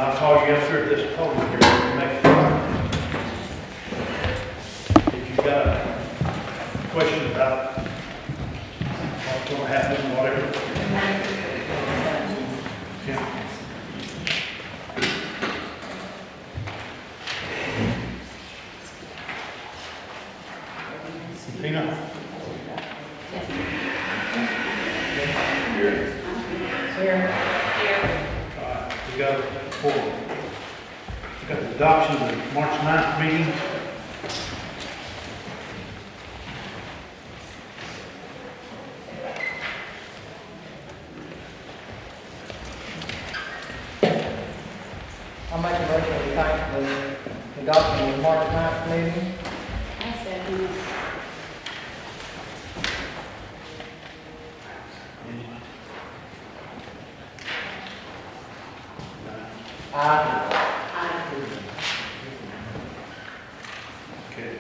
I'll call you up here at this podium here to make it. If you've got a question about what's going to happen, whatever. Yeah. Tina? Here. We got the adoption of the March 9th meeting. I'll make a motion to thank the adoption of the March 9th meeting. I second it. Okay.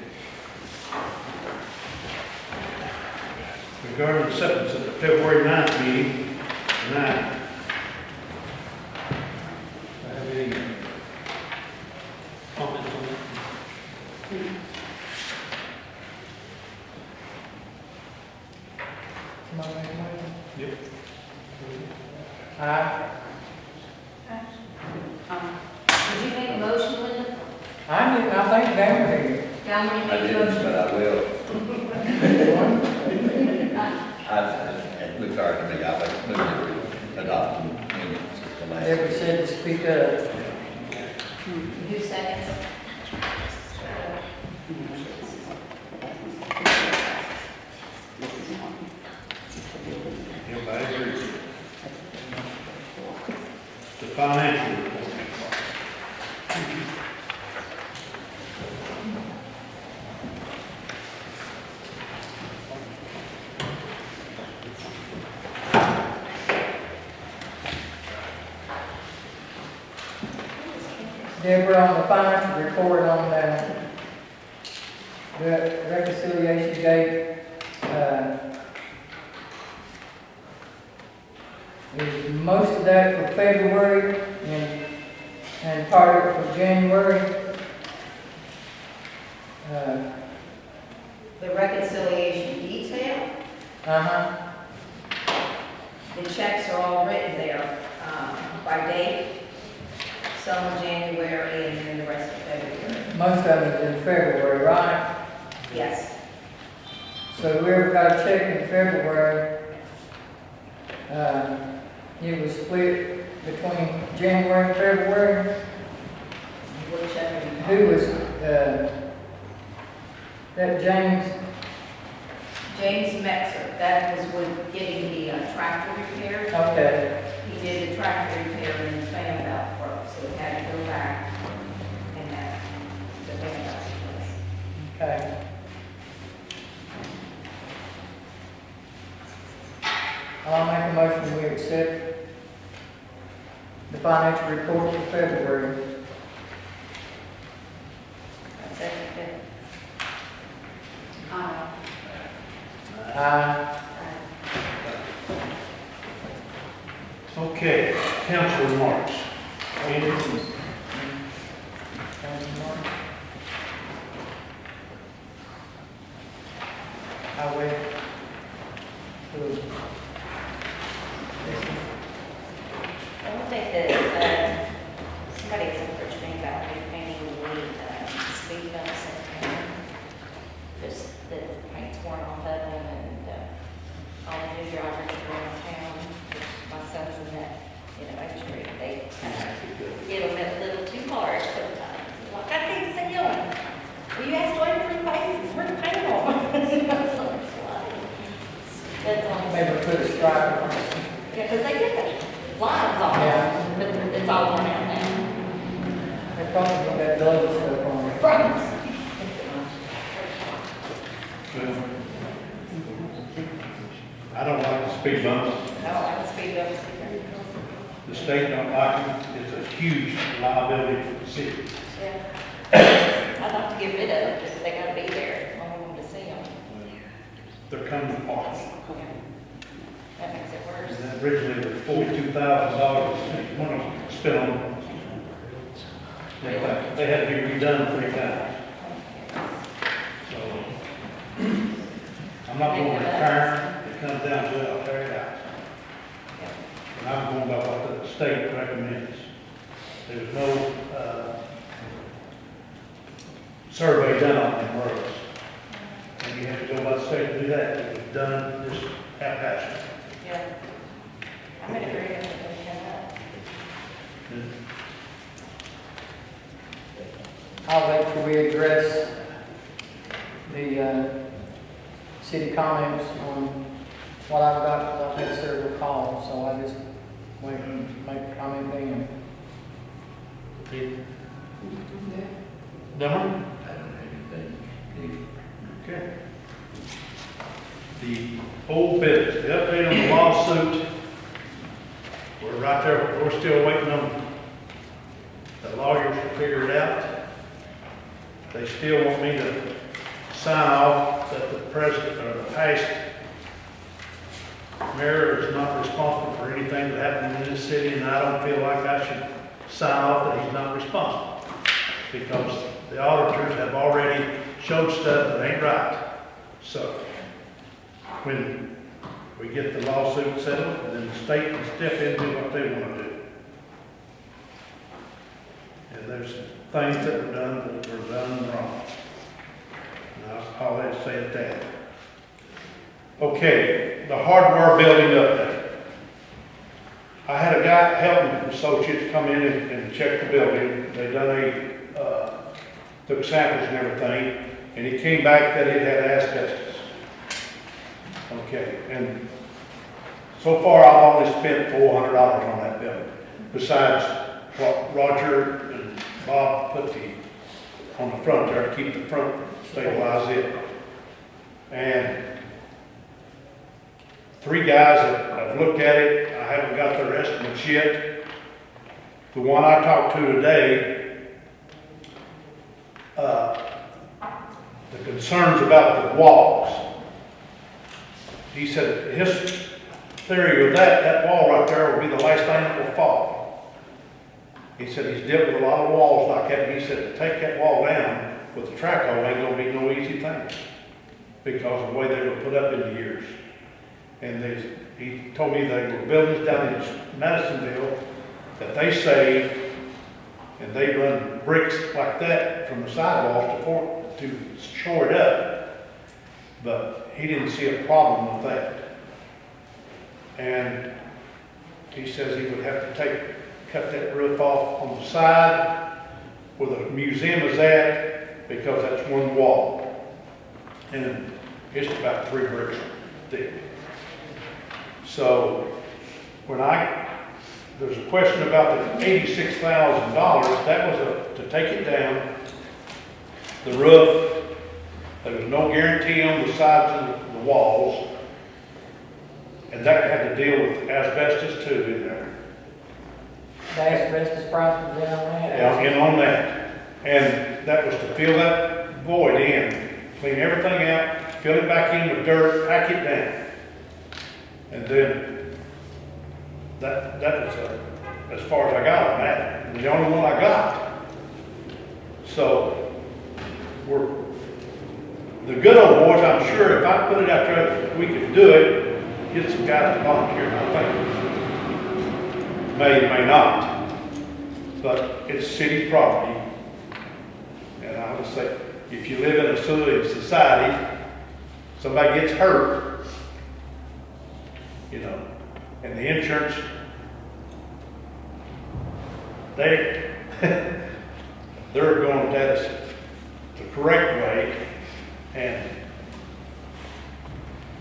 Regarding the acceptance of the February 9th meeting, tonight, I have any comments on that? Somebody make a motion? Yep. Aye. Did you make a motion, Linda? I didn't, I think Dan did. Dominic I made a didn't, motion. but I will. And with regard to me, I would move to adopt the minutes of the last. Deborah said to speak up. Who seconds? Everybody agree? The financial report. Deborah, on the financial report on the reconciliation date, is most of that for February and part of it for January. The reconciliation detail, Uh-huh. the checks are all written there by date, some in January and then the rest of February. Most of it is in February, right? Yes, So whoever got a check in February, it was split between January and February. whichever you Who was, that James? James Metzer, that was with getting the tractor repaired. Okay, He did the tractor repair and the fan belt broke, so he had to go back and have the fan belt replaced. okay. I'll make a motion we accept the financial report for February. I second it. Aye. Okay, council remarks. Any? I wait. I don't think that, somebody has approached me about repainting the speed bumps in town. Just the paint's worn off of them and, all the new drivers around town, my son's in that, age group, they get them a little too hard sometimes. Like, I can't see them. Well, you asked Dwayne for the paint, where's the paint on? That's all. Maybe put a stripe on it. Yeah, because they get the lines on Yeah. it, but it's all worn out now. They probably got that double stuff on it. Right. Well, I don't like the speed bumps. I don't like the speed bumps either. The state don't like them. It's a huge liability for the city. Yeah. I'd like to get rid of them, just they gotta be there, I want them to see them. They're coming apart. That makes it worse. And originally it was $42,000 want to spend on They had to be redone 3 times. So, I'm not going to return, it comes down to it, I'll tear it out. And I'm going by what the state recommends. There's no, survey done on them roads. And you have to go by the state to do that, it was done just haphazard. Yeah. I'm in agreement with that. I'll wait till we address the city comments on what I've got, because I've had several calls, so I just wait and make a comment then. Number? I don't have anything. Okay. The old business, the update on the lawsuit, we're right there, we're still waiting on the lawyers to figure it out. They still want me to sign off that the present, or the past mayor is not responsible for anything that happened in this city, and I don't feel like I should sign off that he's not responsible. Because the auditors have already showed stuff that ain't right. So, when we get the lawsuit settled, then the state can step into what they want to do. And there's things that were done wrong. And I'll let it say it that. Okay, the hardware building update. I had a guy, Helton Associates, come in and check the building. They done took samples and everything, and he came back that it had asbestos. Okay, and so far I've only spent $400 on that building, besides what Roger and Bob put on the front there to keep the front stabilized in. And 3 guys have looked at it. I haven't got their estimates yet. The one I talked to today, the concerns about the walls. He said his theory of that wall right there will be the last thing that will fall. He said he's dealt with a lot of walls like that, and he said to take that wall down with the track hole ain't gonna be no easy thing, because of the way they were put up in the years. And he told me they were buildings down in Madisonville that they saved, and they run bricks like that from the sidewalls to shore it up. But he didn't see a problem with that. And he says he would have to cut that roof off on the side where the museum is at, because that's one wall. And it's about 3 bricks thick. So when there's a question about the $86,000, that was to take it down, the roof. There was no guarantee on the sides of the walls, and that had to deal with asbestos too in there. The asbestos price was in on that? Yeah, in on that. And that was to fill that void in, clean everything out, fill it back in with dirt, pack it down. And then that was as far as I got on that, and the only one I got. So the good old boys, I'm sure if I put it out there, we could do it, get some guys to volunteer, I think. May not, but it's city property. And I would say, if you live in a civil society, somebody gets hurt, and the insurance, they're going at us the correct way, and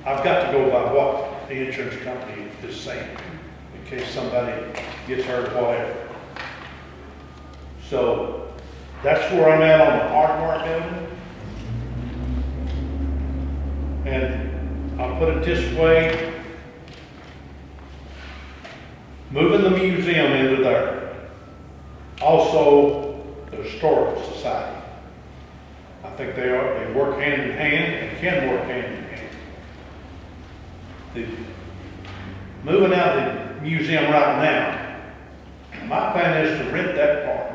I've got to go by what the insurance company is saying, in case somebody gets hurt, whatever. So that's where I'm at on the hardware building. And I'll put it this way, moving the museum into there. Also, the Historical Society. I think they work hand in hand and can work hand in hand. Moving out the museum right now, my plan is to rent that part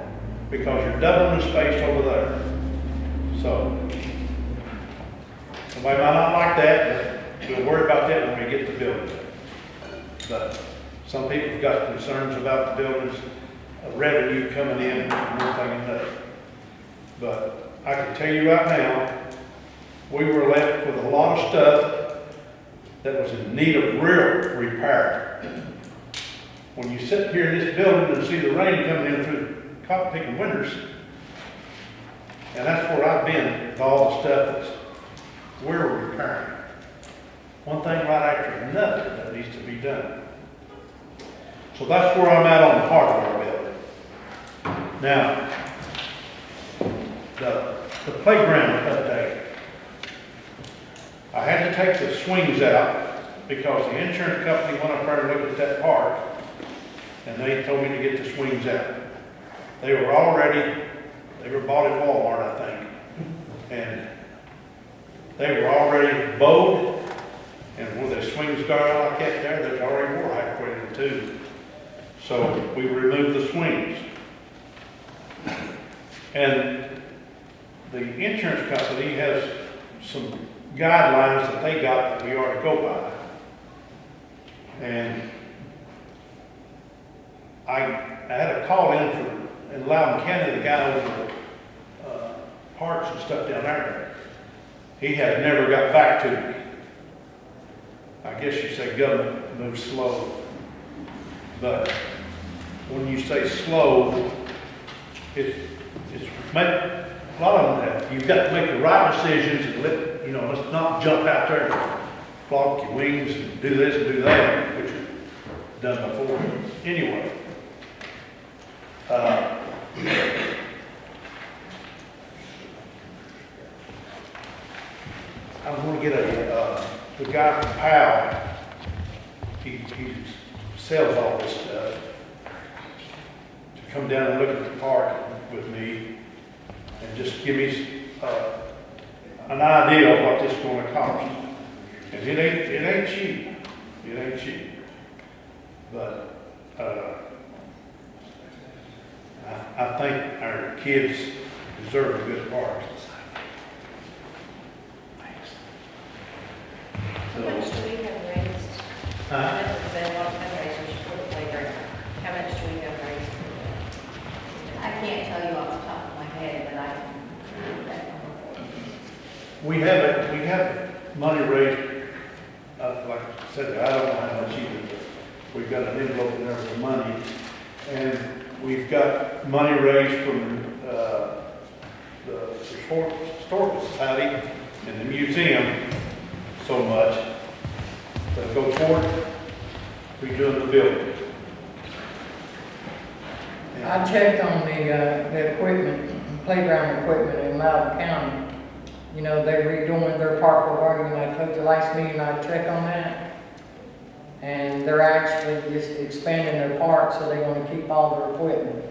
because you're doubling the space over there. So, somebody might not like that, but we'll worry about that when we get the building. But some people have got concerns about the buildings, revenue coming in and everything and that. But I can tell you right now, we were left with a lot of stuff that was in need of real repair. When you sit here in this building and see the rain coming in through the cotton picking windows, and that's where I've been with all the stuff that's we're repairing. One thing right after another that needs to be done. So that's where I'm at on the hardware building. Now, the playground update. I had to take the swings out because the insurance company went up there and looked at that park, and they told me to get the swings out. They were bought at Walmart, I think, and they were already bowed, and where the swings started like that there's already more halfway in the tube. So we removed the swings. And the insurance company has some guidelines that they got that we ought to go by. And I had a call in in Loudoun County, the guy over parks and stuff down there. He had never got back to me. I guess you say government moves slow. But when you say slow, it's a lot of them have. You've got to make the right decisions and let's not jump out there and flop your wings and do this and do that, which is done before. Anyway, I'm going to get the guy from Powell, he sells all this stuff, to come down and look at the park with me and just give me an idea of what this is going to cost. And it ain't cheap. It ain't cheap. But I think our kids deserve a good park. How much do we have raised? I know there's been a lot of fundraisers for the playground. How much do we have raised for that? I can't tell you off the top of my head, but I can do that number for you. We have money raised, like I said, I don't know how much either, but we've got an envelope in there for money. And we've got money raised from the Historical Society and the museum so much to go toward redoing the building. I checked on the equipment, playground equipment in Loudoun County. You know, they're redoing their park over, and I took the last meeting, I checked on that. And they're actually just expanding their park, so they're gonna keep all their equipment.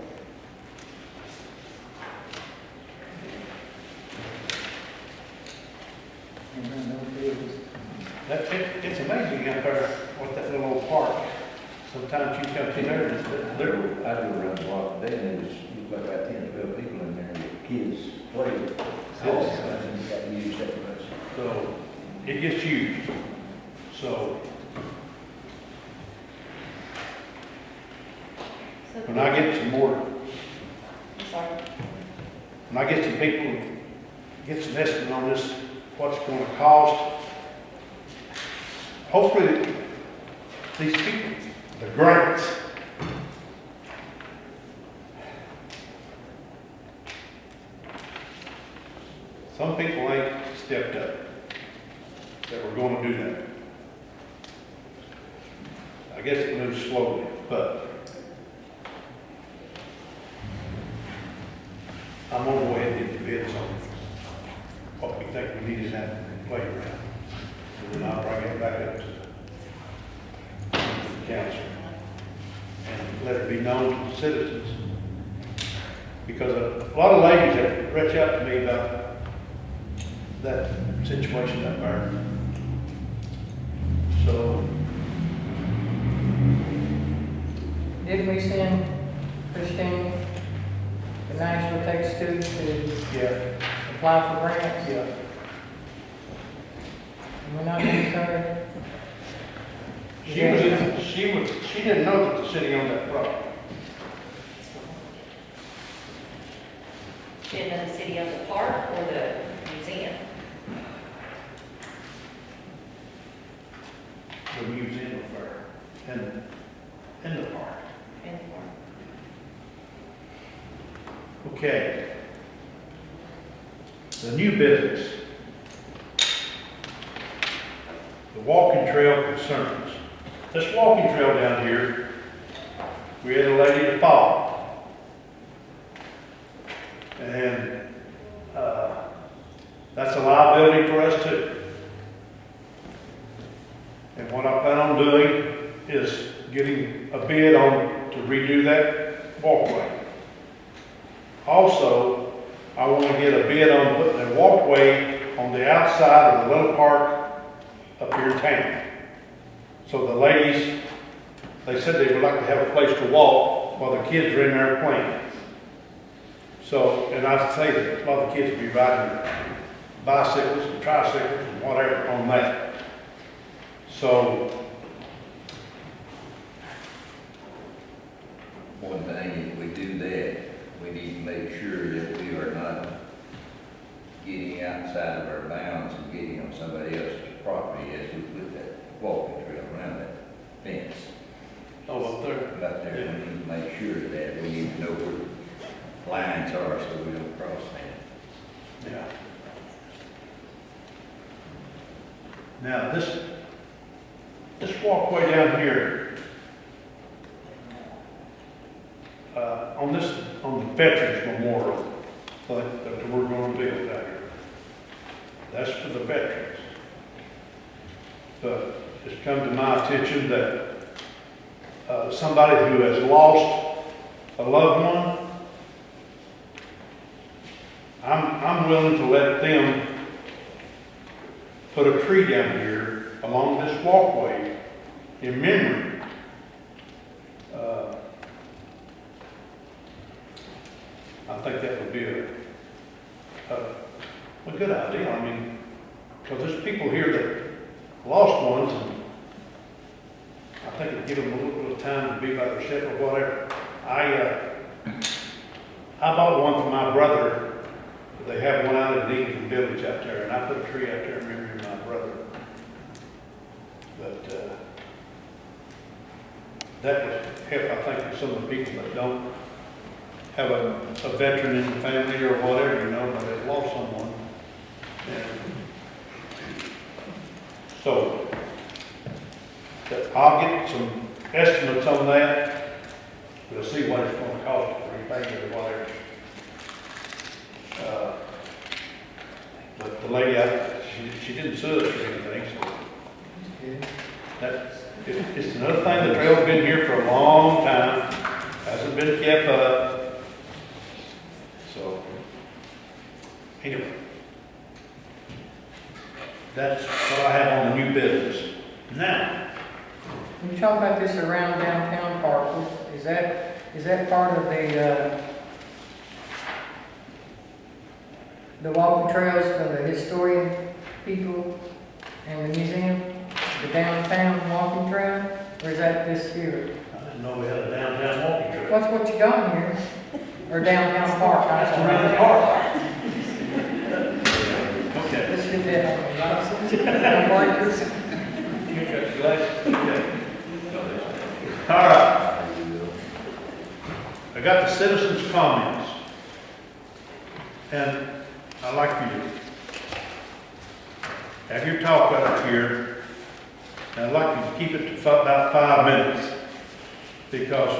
And then they'll be able to- It's amazing out there, what that little old park, sometimes you come through there and it's I there. drove around the block today and there's looked like about 10 or 12 people in there, the kids play. All the time, and you got to use that much. So it gets used. So So when I get some more, I'm sorry. when I get some people, get some estimate on this, what's it gonna cost, hopefully these people, the grants, some people ain't stepped up that we're gonna do that. I guess it moves slowly, but I'm gonna go ahead and get the bids on what we think we need in that playground. And then I'll bring it back up to the council and let it be known to the citizens. Because a lot of ladies have reached out to me about that situation up there. So, Didn't we send Christine the Nashville takes students to Yeah, apply for grants. yeah. We're not concerned. She didn't know that the city owned that property. Didn't know the city of the park or the museum. The museum affair, in the park. Anymore. Okay. The new business. The walking trail concerns. This walking trail down here, we had a lady to fall. And, that's a liability for us too. And what I plan on doing is getting a bid on to redo that walkway. Also, I want to get a bid on putting a walkway on the outside of the little park up here in town. So the ladies, they said they would like to have a place to walk while the kids are in there playing. So, and I say that a lot of the kids will be riding bicycles and tricycles and whatever on that. So, One thing, if we do that, we need to make sure that we are not getting outside of our bounds and getting on somebody else's property as we put that walking trail around that fence. oh, up there. Up there, we need to make sure of that, we need to know where the lines are so we don't cross that. Yeah. Now, this walkway down here, on the Veterans Memorial, that we're going to build out here. That's for the veterans. But it's come to my attention that, somebody who has lost a loved one, I'm willing to let them put a tree down here along this walkway in memory. I think that would be a good idea. I mean, because there's people here that lost ones, and I think it'd give them a little bit of time to be by themselves or whatever. I bought one for my brother. They have one out in Eaton Village out there, and I put a tree out there in memory of my brother. But that would help, I think, with some of the people that don't have a veteran in the family or whatever, you know, but they've lost someone. And so, I'll get some estimates on that. We'll see what it's going to cost to repaint it or whatever. But the lady, she didn't sue us or anything, so. It's another thing, the trail's been here for a long time, hasn't been kept up. So, anyway. That's what I have on the new business. Now, When you talk about this around downtown park, is that part of the walking trails for the historian people and the museum? The downtown walking trail, or is that this here? I didn't know we had a downtown walking trail. What's what you got in here? Or downtown park? That's around the park. Okay. Let's get that on the license. You got your glasses? Okay. All right. I got the citizens' comments. And I'd like for you to have your talk right up here. And I'd like you to keep it to about 5 minutes. Because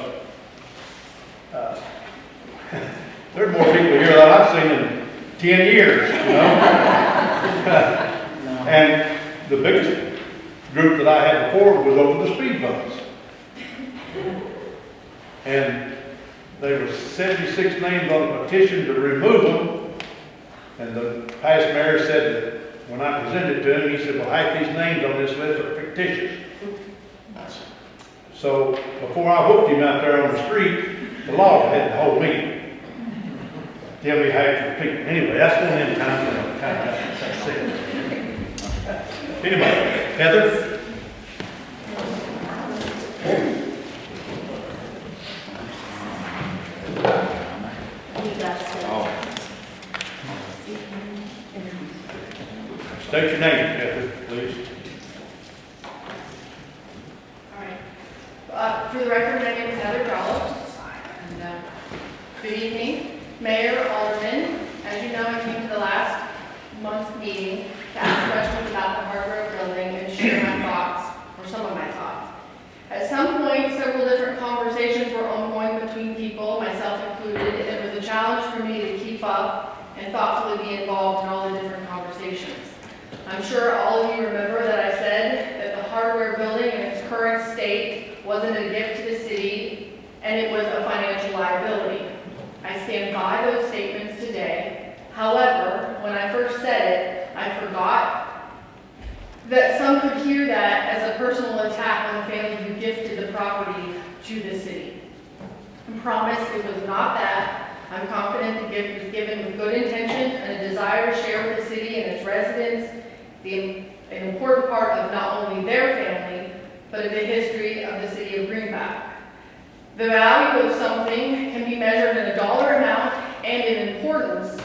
there are more people here than I've seen in 10 years, you know? And the biggest group that I had before was over the speed bumps. And there was 76 names on the petition to remove them. And the past mayor said that when I presented to him, he said, well, half these names on this list are fictitious. So before I whooped him out there on the street, the law had to hold me. They'll be happy to repeat. Anyway, that's going in kind of that's it. Anyway, Heather? You guys said. State your name, Heather, please. All right. For the record, my name is Heather Grollo. And, good evening, Mayor, Alderman. As you know, I came to the last month's meeting to ask questions about the hardware building and share my thoughts, or some of my thoughts. At some point, several different conversations were ongoing between people, myself included, and it was a challenge for me to keep up and thoughtfully be involved in all the different conversations. I'm sure all of you remember that I said that the hardware building in its current state wasn't a gift to the city, and it was a financial liability. I stand by those statements today. However, when I first said it, I forgot that some could hear that as a personal attack on the family who gifted the property to the city. I promise it was not that. I'm confident the gift was given with good intentions and a desire to share with the city and its residents an important part of not only their family, but of the history of the city of Greenback. The value of something can be measured in a dollar amount and in importance.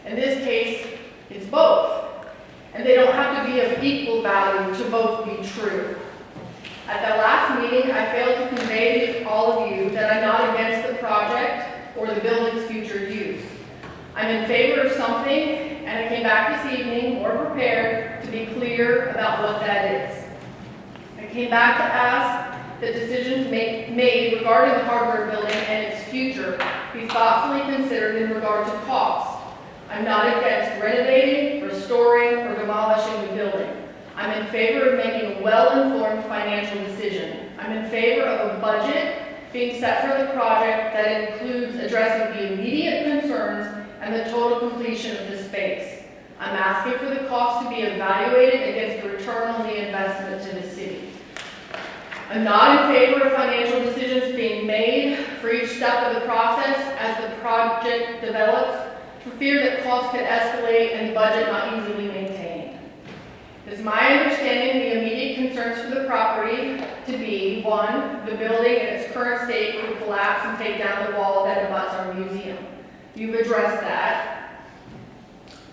In this case, it's both. And they don't have to be of equal value to both be true. At that last meeting, I failed to convey to all of you that I'm not against the project or the building's future use. I'm in favor of something, and I came back this evening more prepared to be clear about what that is. I came back to ask that decisions made regarding the hardware building and its future be thoughtfully considered in regard to cost. I'm not against renovating, restoring, or demolishing the building. I'm in favor of making a well-informed financial decision. I'm in favor of a budget being set for the project that includes addressing the immediate concerns and the total completion of the space. I'm asking for the cost to be evaluated against the return on the investment to the city. I'm not in favor of financial decisions being made for each step of the process as the project develops, for fear that costs could escalate and the budget not easily maintained. It is my understanding the immediate concerns for the property to be, 1, the building in its current state could collapse and take down the wall that abuts our museum. You've addressed that.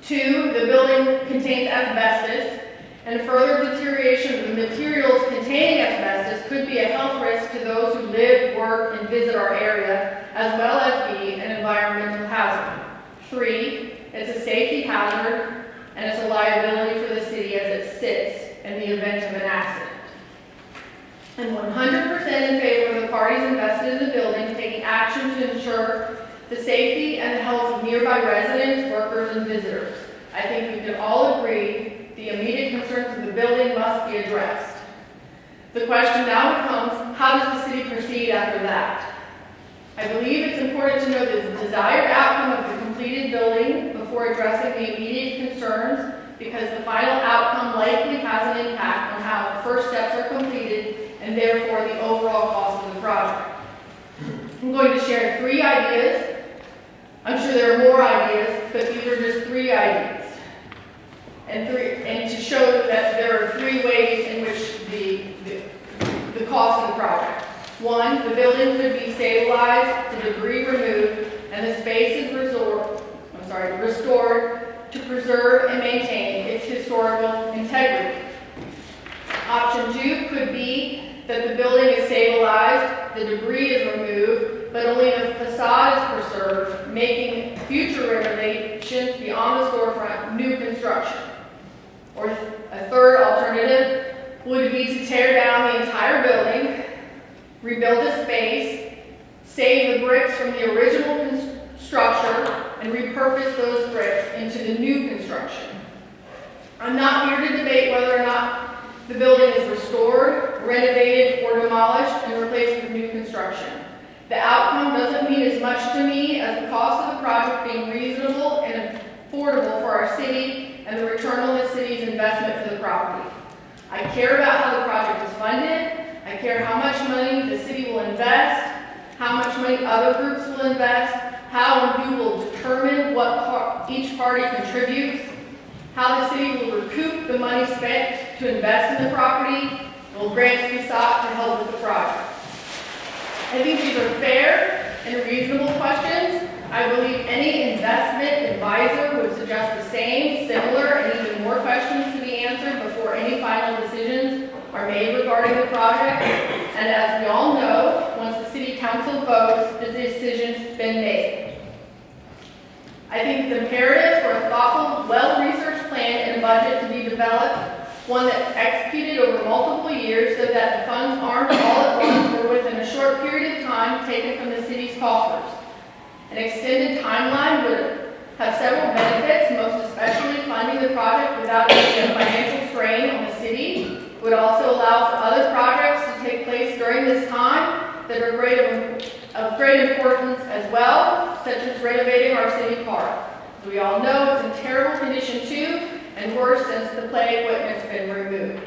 2, the building contains asbestos, and further deterioration of the materials containing asbestos could be a health risk to those who live, work, and visit our area, as well as be an environmental hazard. 3, it's a safety hazard, and it's a liability for the city as it sits in the event of an accident. I'm 100% in favor of the parties invested in the building taking action to ensure the safety and the health of nearby residents, workers, and visitors. I think we can all agree the immediate concerns of the building must be addressed. The question now becomes, how does the city proceed after that? I believe it's important to know the desired outcome of the completed building before addressing the immediate concerns, because the final outcome likely has an impact on how the first steps are completed and therefore the overall cost of the project. I'm going to share 3 ideas. I'm sure there are more ideas, but these are just 3 ideas. And to show that there are 3 ways in which the cost of the project. 1, the building could be stabilized, the debris removed, and the space is restored to preserve and maintain its historical integrity. Option 2 could be that the building is stabilized, the debris is removed, but only the facade is preserved, making future renovations beyond the storefront new construction. Or a third alternative would be to tear down the entire building, rebuild the space, save the bricks from the original structure, and repurpose those bricks into the new construction. I'm not here to debate whether or not the building is restored, renovated, or demolished and replaced with new construction. The outcome doesn't mean as much to me as the cost of the project being reasonable and affordable for our city and the return on the city's investment for the property. I care about how the project is funded. I care how much money the city will invest, how much money other groups will invest, how and who will determine what what each party contributes, how the city will recoup the money spent to invest in the property, and will grants be sought to help with the project. I think these are fair and reasonable questions. I believe any investment advisor would suggest the same, similar, and even more questions to be answered before any final decisions are made regarding the project. And as we all know, once the city council votes, the decision's been made. I think it's imperative for a thoughtful, well-researched plan and a budget to be developed, one that's executed over multiple years so that the funds aren't all at once or within a short period of time taken from the city's coffers. An extended timeline would have several benefits, most especially funding the project without putting a financial strain on the city. It would also allow for other projects to take place during this time that are of great importance as well, such as renovating our city park. As we all know, it's in terrible condition too, and worse since the play equipment's been removed.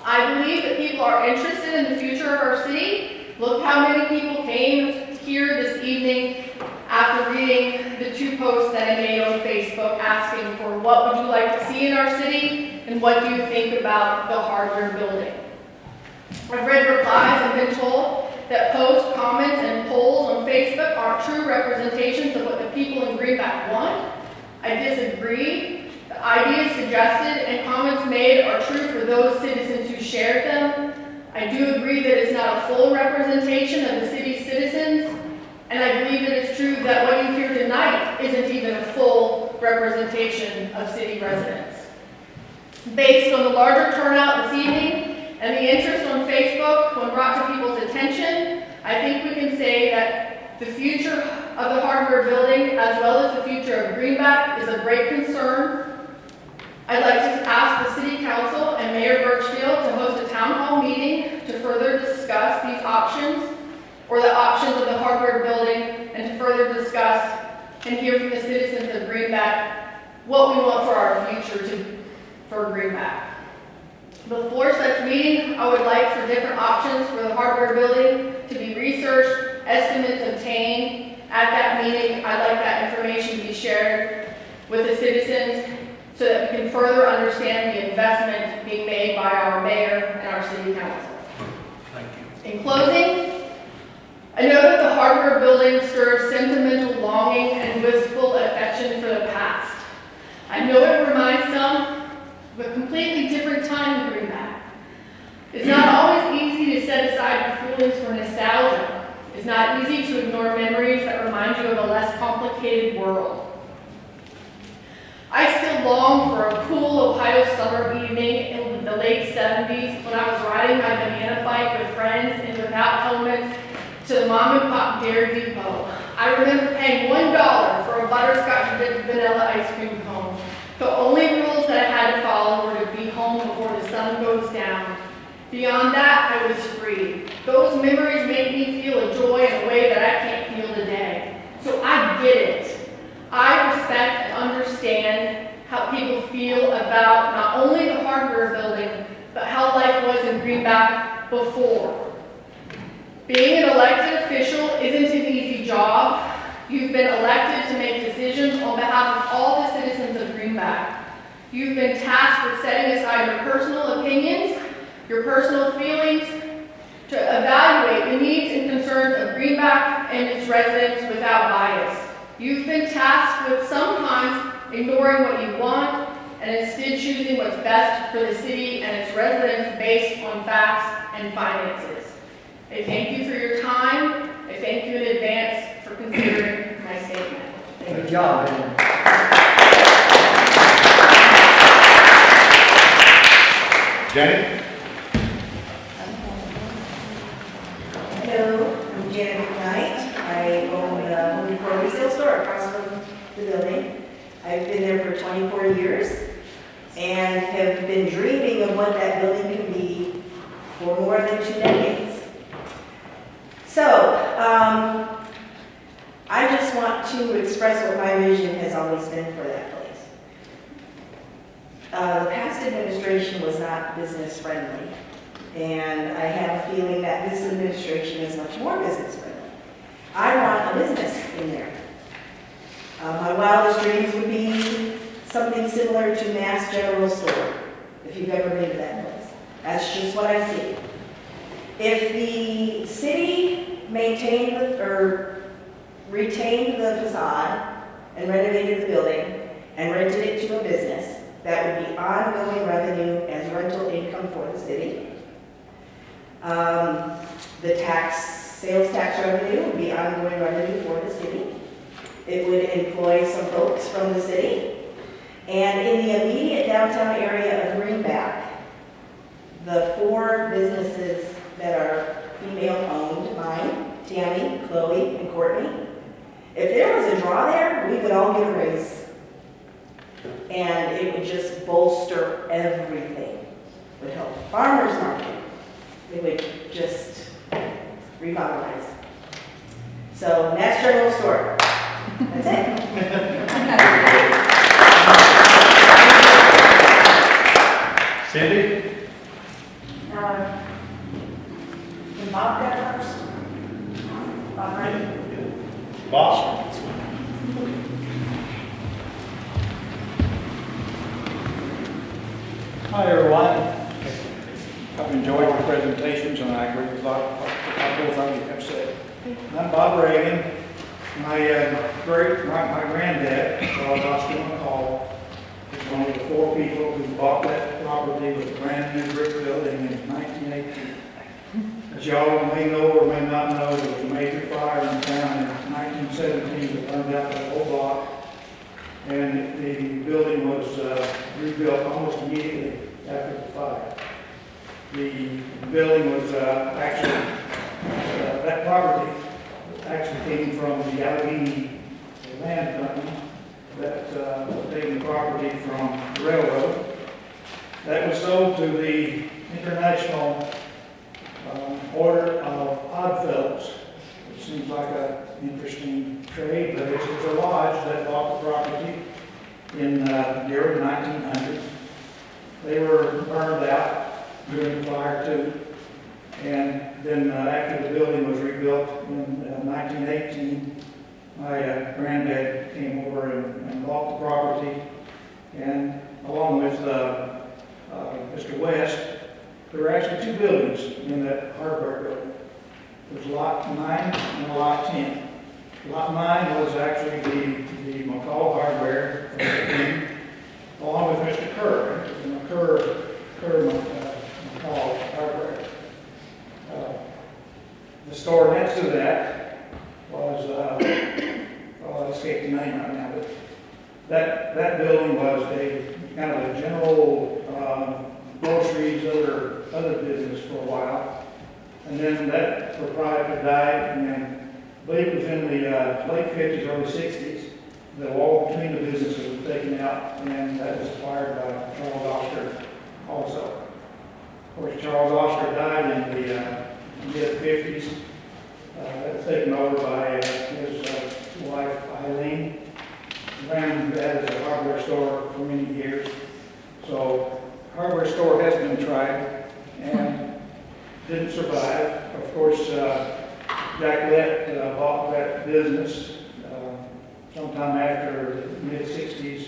I believe that people are interested in the future of our city. Look how many people came here this evening after reading the 2 posts that I made on Facebook asking for what would you like to see in our city and what do you think about the hardware building. I've read replies and been told that posts, comments, and polls on Facebook aren't true representations of what the people in Greenback want. I disagree. The ideas suggested and comments made are true for those citizens who shared them. I do agree that it's not a full representation of the city's citizens, and I believe that it's true that what you hear tonight isn't even a full representation of city residents. Based on the larger turnout this evening and the interest on Facebook when brought to people's attention, I think we can say that the future of the hardware building as well as the future of Greenback is of great concern. I'd like to ask the City Council and Mayor Birchfield to host a town hall meeting to further discuss these options, or the options of the hardware building, and to further discuss and hear from the citizens of Greenback what we want for our future for Greenback. Before such meeting, I would like for different options for the hardware building to be researched, estimates obtained. At that meeting, I'd like that information to be shared with the citizens so that we can further understand the investment being made by our mayor and our city council. Thank you. In closing, I know that the hardware building stirs sentimental longing and wistful affection for the past. I know it reminds some of a completely different time in Greenback. It's not always easy to set aside your feelings for nostalgia. It's not easy to ignore memories that remind you of a less complicated world. I still long for a cool Ohio summer evening in the late 70s when I was riding my banana bike with friends and without helmets to the mom and pop Dairy Depot. I remember paying $1 for a butterscotch dipped vanilla ice cream cone. The only rules that I had to follow were to be home before the sun goes down. Beyond that, I was free. Those memories make me feel a joy in a way that I can't feel today. So I get it. I respect and understand how people feel about not only the hardware building, but how life was in Greenback before. Being an elected official isn't an easy job. You've been elected to make decisions on behalf of all the citizens of Greenback. You've been tasked with setting aside your personal opinions, your personal feelings, to evaluate the needs and concerns of Greenback and its residents without bias. You've been tasked with sometimes ignoring what you want and instead choosing what's best for the city and its residents based on facts and finances. I thank you for your time. I thank you in advance for considering my statement. Thank you. Good job, man. Janet? Hello, I'm Janet Knight. I own the Home Depot resale store across from the building. I've been there for 24 years and have been dreaming of what that building can be for more than 2 decades. So, I just want to express what my vision has always been for that place. The past administration was not business friendly, and I have a feeling that this administration is much more business friendly. I want a business in there. My wildest dreams would be something similar to Mass General Store, if you've ever been to that place. That's just what I see. If the city maintained or retained the facade and renovated the building and rented it to a business, that would be ongoing revenue as rental income for the city. The sales tax revenue would be ongoing revenue for the city. It would employ some folks from the city. And in the immediate downtown area of Greenback, the 4 businesses that are female-owned, mine, Tammy, Chloe, and Courtney, if there was a draw there, we would all get a raise. And it would just bolster everything. It would help the farmers market. It would just revitalize. So, Mass General Store. That's it. Cindy? Can Bob go first? Bob, ready? Boss? Hi, everyone. I've enjoyed the presentations, and I agree with both of you have said. I'm Bob Reagan. My granddad, Charles Oscar McCall, is one of the 4 people who bought that property with a brand new brick building in 1918. As y'all may know or may not know, there was a major fire in town in 1917 that burned out the whole block. And the building was rebuilt almost immediately after the fire. The building was that property actually came from the Allegheny Land Company that obtained the property from the railroad. That was sold to the International Order of Oddfellows. It seems like an interesting trade, but it was a lodge that bought the property in during the 1900s. They were burned out during the fire too. And then after the building was rebuilt in 1918, my granddad came over and bought the property. And along with Mr. West, there were actually 2 buildings in that hardware building. There was Lot 9 and Lot 10. Lot 9 was actually the McCall hardware, along with Mr. Kerr, the McCall hardware. The store next to that was, I escaped the name right now, but that building was a kind of a general groceries, other business for a while. And then that proprietor died, and I believe it was in the late 50s, early 60s. The wall between the businesses was taken out, and that was acquired by Charles Oscar also. Of course, Charles Oscar died in the mid-50s. That was taken over by his wife, Eileen. Ran that as a hardware store for many years. So, hardware store has been tried and didn't survive. Of course, Jack Lett bought that business sometime after the mid-60s,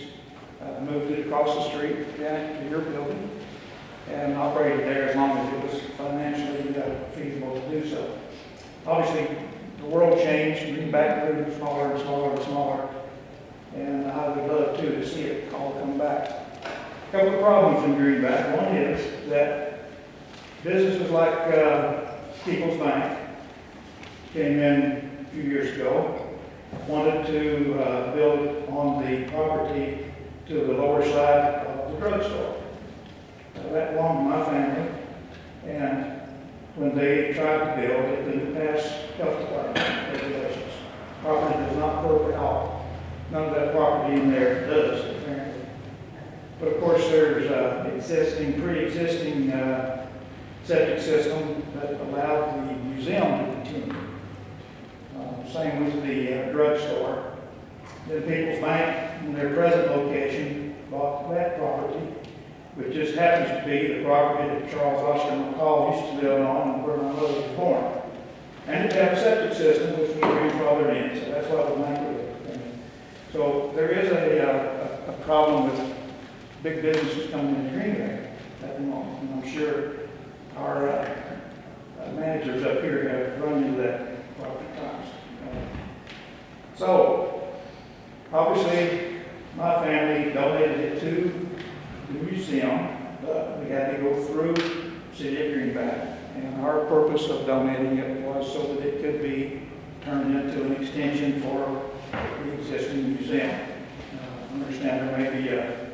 moved it across the street down to your building, and operated there as long as it was financially feasible to do so. Obviously, the world changed, Greenback grew smaller and smaller and smaller, and I would love to see it all come back. A couple of problems in Greenback. One is that businesses like People's Bank came in a few years ago, wanted to build on the property to the lower side of the drugstore. That belonged to my family, and when they tried to build, it didn't pass health department regulations. Property does not work at all. None of that property in there does, apparently. But of course, there's pre-existing septic system that allowed the museum to continue. Same with the drugstore. Then People's Bank, in their present location, bought that property, which just happens to be the property that Charles Oscar McCall used to live on and where my mother was born. And it had a septic system which we grandfathered in, so that's why the bank was there. So problem with big businesses coming into Green Bay at the moment. And I'm sure our managers up here have run into that quite a few times. So, obviously, my family donated it to the museum, but we had to go through City of Green Bay. And our purpose of donating it was so that it could be turned into an extension for the existing museum. I understand there may be a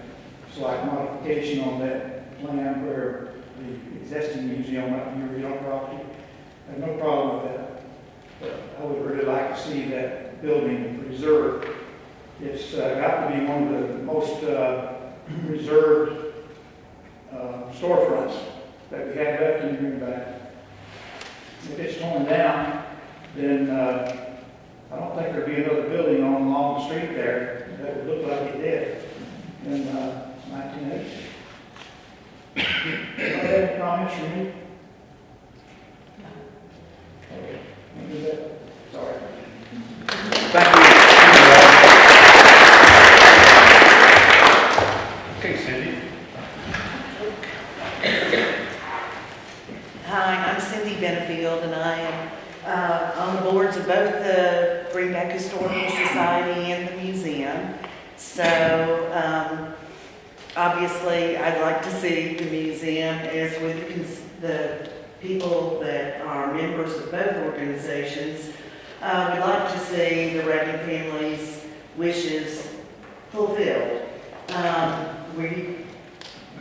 slight modification on that plan where the existing museum might be your real property. I have no problem with that. But I would really like to see that building preserved. It's got to be one of the most reserved storefronts that we have left in Green Bay. If it's torn down, then I don't think there'd be another building along the street there that would look like it did in 1980. Do you have any comments from me? Okay. Sorry. Thank you. Okay, Cindy. Hi, I'm Cindy Benefield, and I am on the boards of both the Greenback Historical Society and the museum. So, obviously, I'd like to see the museum, as with the people that are members of both organizations, we'd like to see the Reagan family's wishes fulfilled. We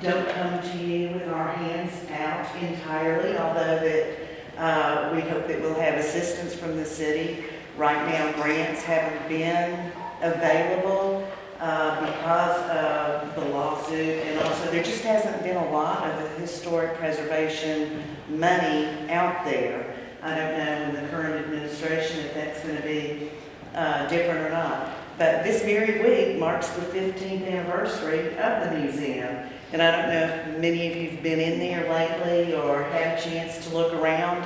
don't come to you with our hands out entirely, although that we hope that we'll have assistance from the city. Right now, grants haven't been available because of the lawsuit, and also there just hasn't been a lot of historic preservation money out there. I don't know in the current administration if that's going to be different or not. But this very week marks the 15th anniversary of the museum. And I don't know if many of you have been in there lately or had a chance to look around,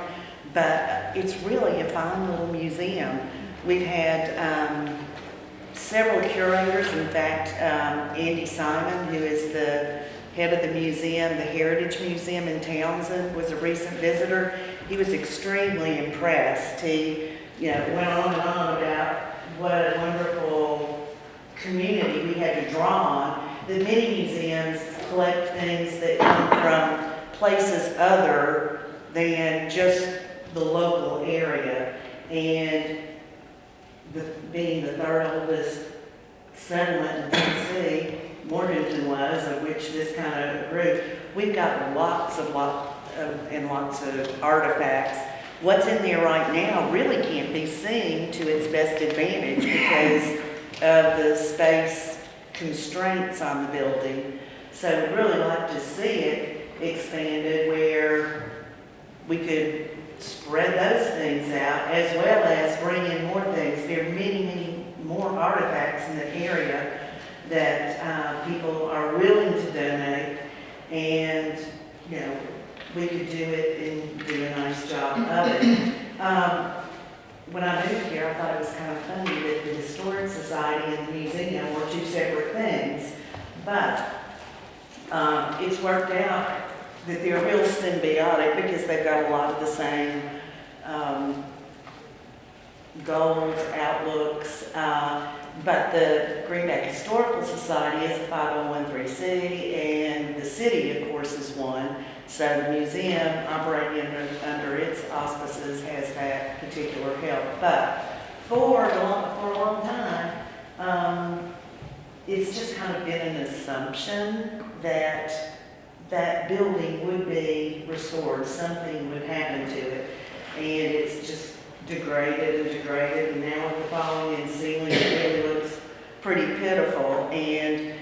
but it's really a fine little museum. We've had several curators. In fact, Andy Simon, who is the head of the museum, the Heritage Museum in Townsend, was a recent visitor. He was extremely impressed. He, went on and on about what a wonderful community we had to draw on. That many museums collect things that come from places other than just the local area. And being the third oldest settlement in Tennessee, Morganton was, of which this kind of grew, we've got lots of artifacts. What's in there right now really can't be seen to its best advantage because of the space constraints on the building. So we'd really like to see it expanded where we could spread those things out as well as bring in more things. There are many, many more artifacts in the area that people are willing to donate, and we could do it and do a nice job of it. When I moved here, I thought it was kind of funny that the Historic Society and the museum were two separate things, but it's worked out that they're real symbiotic because they've got a lot of the same goals, outlooks, but the Greenback Historical Society is a 501(c), and the city, of course, is one. So the museum, operating under its auspices, has that particular help. But for a long time, it's just kind of been an assumption that that building would be restored, something would happen to it, and it's just degraded, and now with the falling in ceiling, it really looks pretty pitiful. And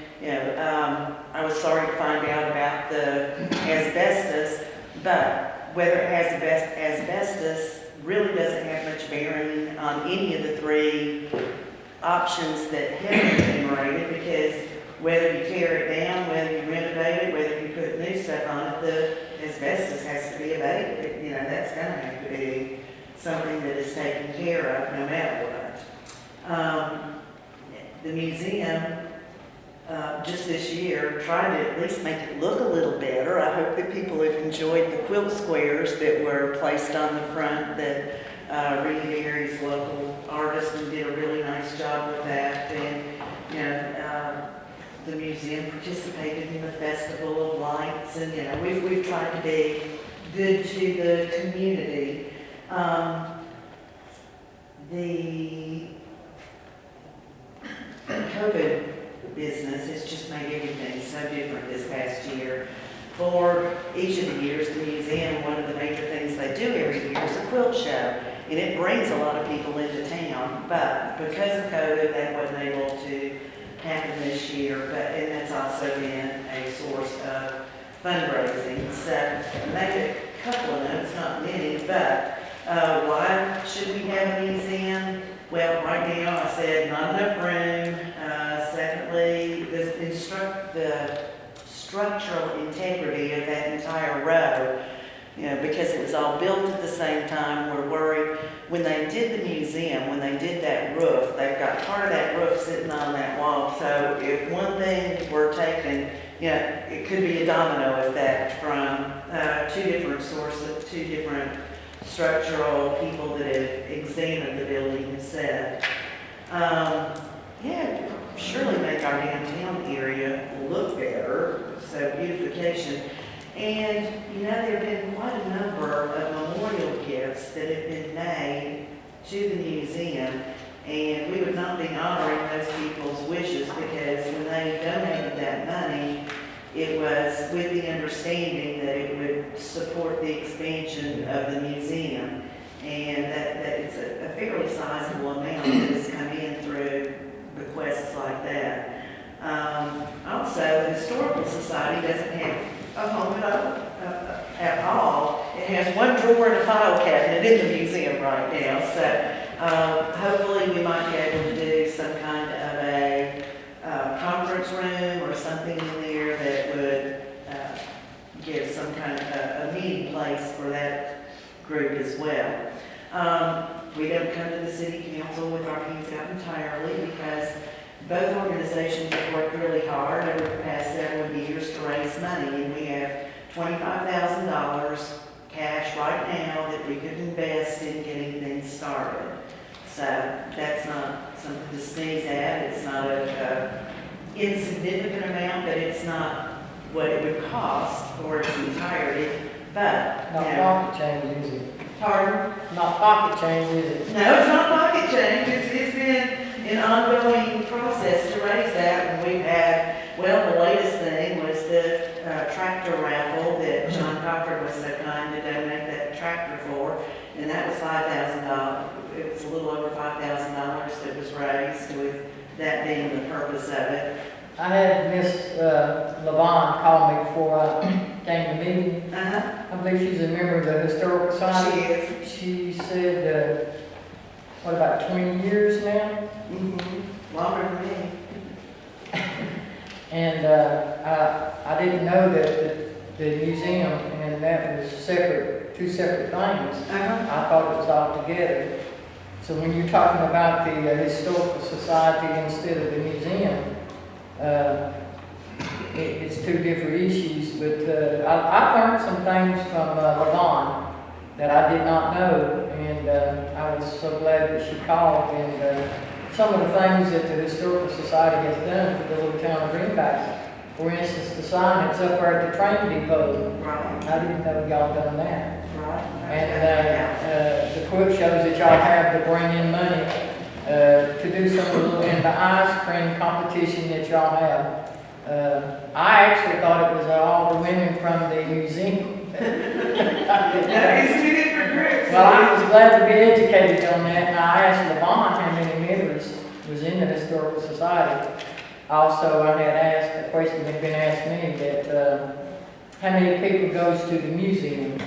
I was sorry to find out about the asbestos, but whether it has asbestos really doesn't have much bearing on any of the three options that have been enumerated, because whether you tear it down, whether you renovate it, whether you put new stuff on it, the asbestos has to be abated. That's going to have to be something that is taken care of no matter what. The museum just this year, tried to at least make it look a little better. I hope that people have enjoyed the quilt squares that were placed on the front that Reed Berry's local artist and did a really nice job with that. And, you know, the museum participated in the Festival of Lights, and, you know, we've tried to be good to the community. The COVID business has just made everything so different this past year. For each of the years, the museum, one of the major things they do every year is a quilt show, and it brings a lot of people into town, but because of COVID, that wasn't able to happen this year, and that's also been a source of fundraising. So I made a couple of notes, not many, but why should we have a museum? Well, right now I said not enough room. Secondly, the structural integrity of that entire row, you know, because it was all built at the same time. We're worried when they did the museum, when they did that roof, they've got part of that roof sitting on that wall. So if one thing were taken, you know, it could be a domino effect from two different sources, two different structural people that have examined the building and said, yeah, surely make our downtown area look better, so beautification. And, you know, there have been quite a number of memorial gifts that have been made to the museum, and we would not be honoring those people's wishes because when they donated that money, it was with the understanding that it would support the expansion of the museum, and that it's a fairly sizable amount that has come in through requests like that. Also, the Historical Society doesn't have a home at all. It has one drawer and a file cabinet in the museum right now, so hopefully we might be able to do some kind of a conference room or something in there that would give some kind of a meeting place for that group as well. We don't come to the city council with our hands out entirely because both organizations have worked really hard over the past several years to raise money, and we have $25,000 cash right now that we could invest in getting things started. So that's not something to sneeze at. It's not a insignificant amount, but it's not what it would cost for its entirety. But Not pocket change, is it? Pardon? Not pocket change, is it? No, it's not pocket change. It's been an ongoing process to raise that, and we've had, well, the latest thing was the tractor raffle that John Cochran was so kind to donate that tractor for, and that was $5,000. It was a little over $5,000 that was raised, with that being the purpose of it. I had Miss Levon call me before I came to meeting. I believe she's a member of the Historical Society. She is. She said, what, about 20 years now? Longer than me. And I didn't know that the museum and that was separate, two separate things. I thought it was all together. So when you're talking about the Historical Society instead of the museum, it's two different issues. But I learned some things from Levon that I did not know, and I was so glad that she called. And some of the things that the Historical Society has done for the little town of Greenback, for instance, the sign that's up there at the train depot. Right. I didn't know y'all done that. Right. And the quilt shows that y'all have to bring in money to do some of the little, and the ice cream competition that y'all have. I actually thought it was all the women from the museum. It's two different groups. Well, I was glad to be educated on that, and I asked Levon how many members was in the Historical Society. Also, I had asked, a question had been asked me, that how many people goes to the museum?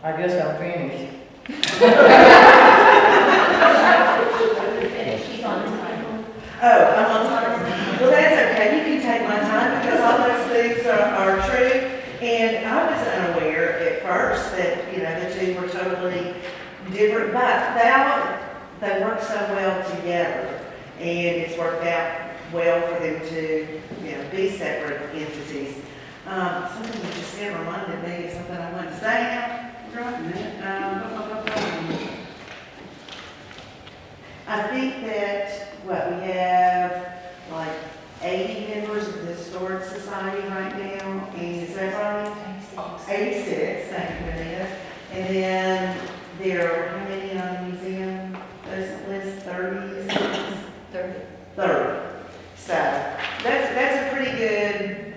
I guess I'm finished. She's on time. Oh, I'm on time. Well, that's okay. You can take my time because all those things are true. And I was unaware at first that, you know, the two were totally different, but they work so well together, and it's worked out well for them to, be separate entities. Something you just said reminded me of something I wanted to say now. Right a minute. I think that, we have like 80 members of the Historic Society right now, and is that right? 86, thank you, Anita. And then there are, how many on the museum doesn't list, 30? 30. So that's a pretty good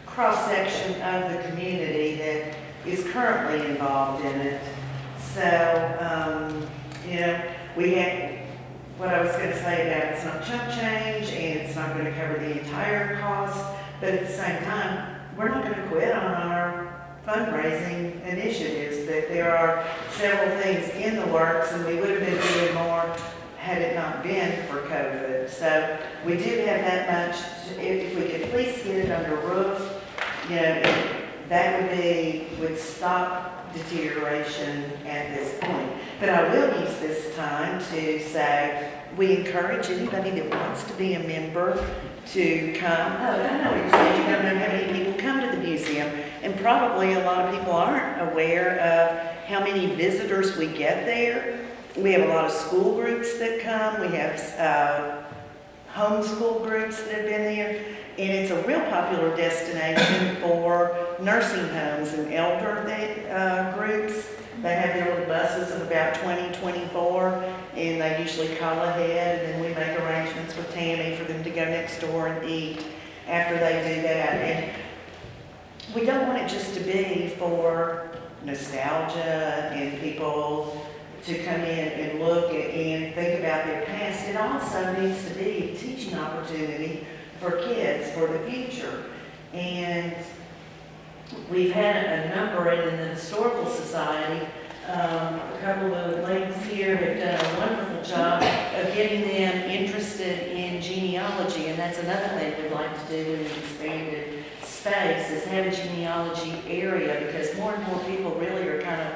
cross-section of the community that is currently involved in it. So, we have, what I was going to say about it's not chump change and it's not going to cover the entire cost, but at the same time, we're not going to quit on our fundraising initiatives, that there are several things in the works, and we would have been doing more had it not been for COVID. So we do have that much, if we could at least get it under roof, that would stop deterioration at this point. But I will use this time to say, we encourage anybody that wants to be a member to come. Oh, I know you said you don't know how many people come to the museum, and probably a lot of people aren't aware of how many visitors we get there. We have a lot of school groups that come. We have homeschool groups that have been there. And it's a real popular destination for nursing homes and elder groups. They have their little buses of about 20, 24, and they usually call ahead, and then we make arrangements with Tammy for them to go next door and eat after they do that. And we don't want it just to be for nostalgia and people to come in and look and think about their past. It also needs to be a teaching opportunity for kids for the future. And we've had a number in the Historical Society. A couple of the ladies here have done a wonderful job of getting them interested in genealogy, and that's another thing we'd like to do in an expanded space, is have a genealogy area, because more and more people really are kind of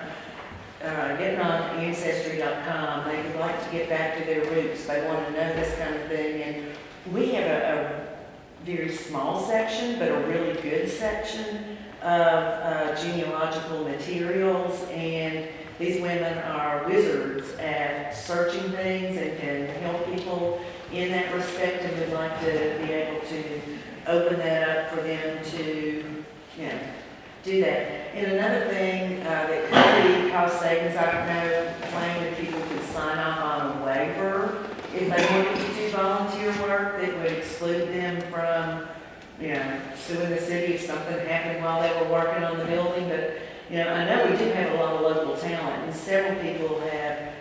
getting on Ancestry.com. They would like to get back to their roots. They want to know this kind of thing, and we have a very small section, but a really good section of genealogical materials, and these women are wizards at searching things and can help people in that respect, and we'd like to be able to open that up for them to, do that. And another thing that could be cost savings, I don't know, Wayne, if people could sign off on a waiver if they wanted to do volunteer work that would exclude them from, suing the city if something happened while they were working on the building. But, I know we do have a lot of local talent, and several people have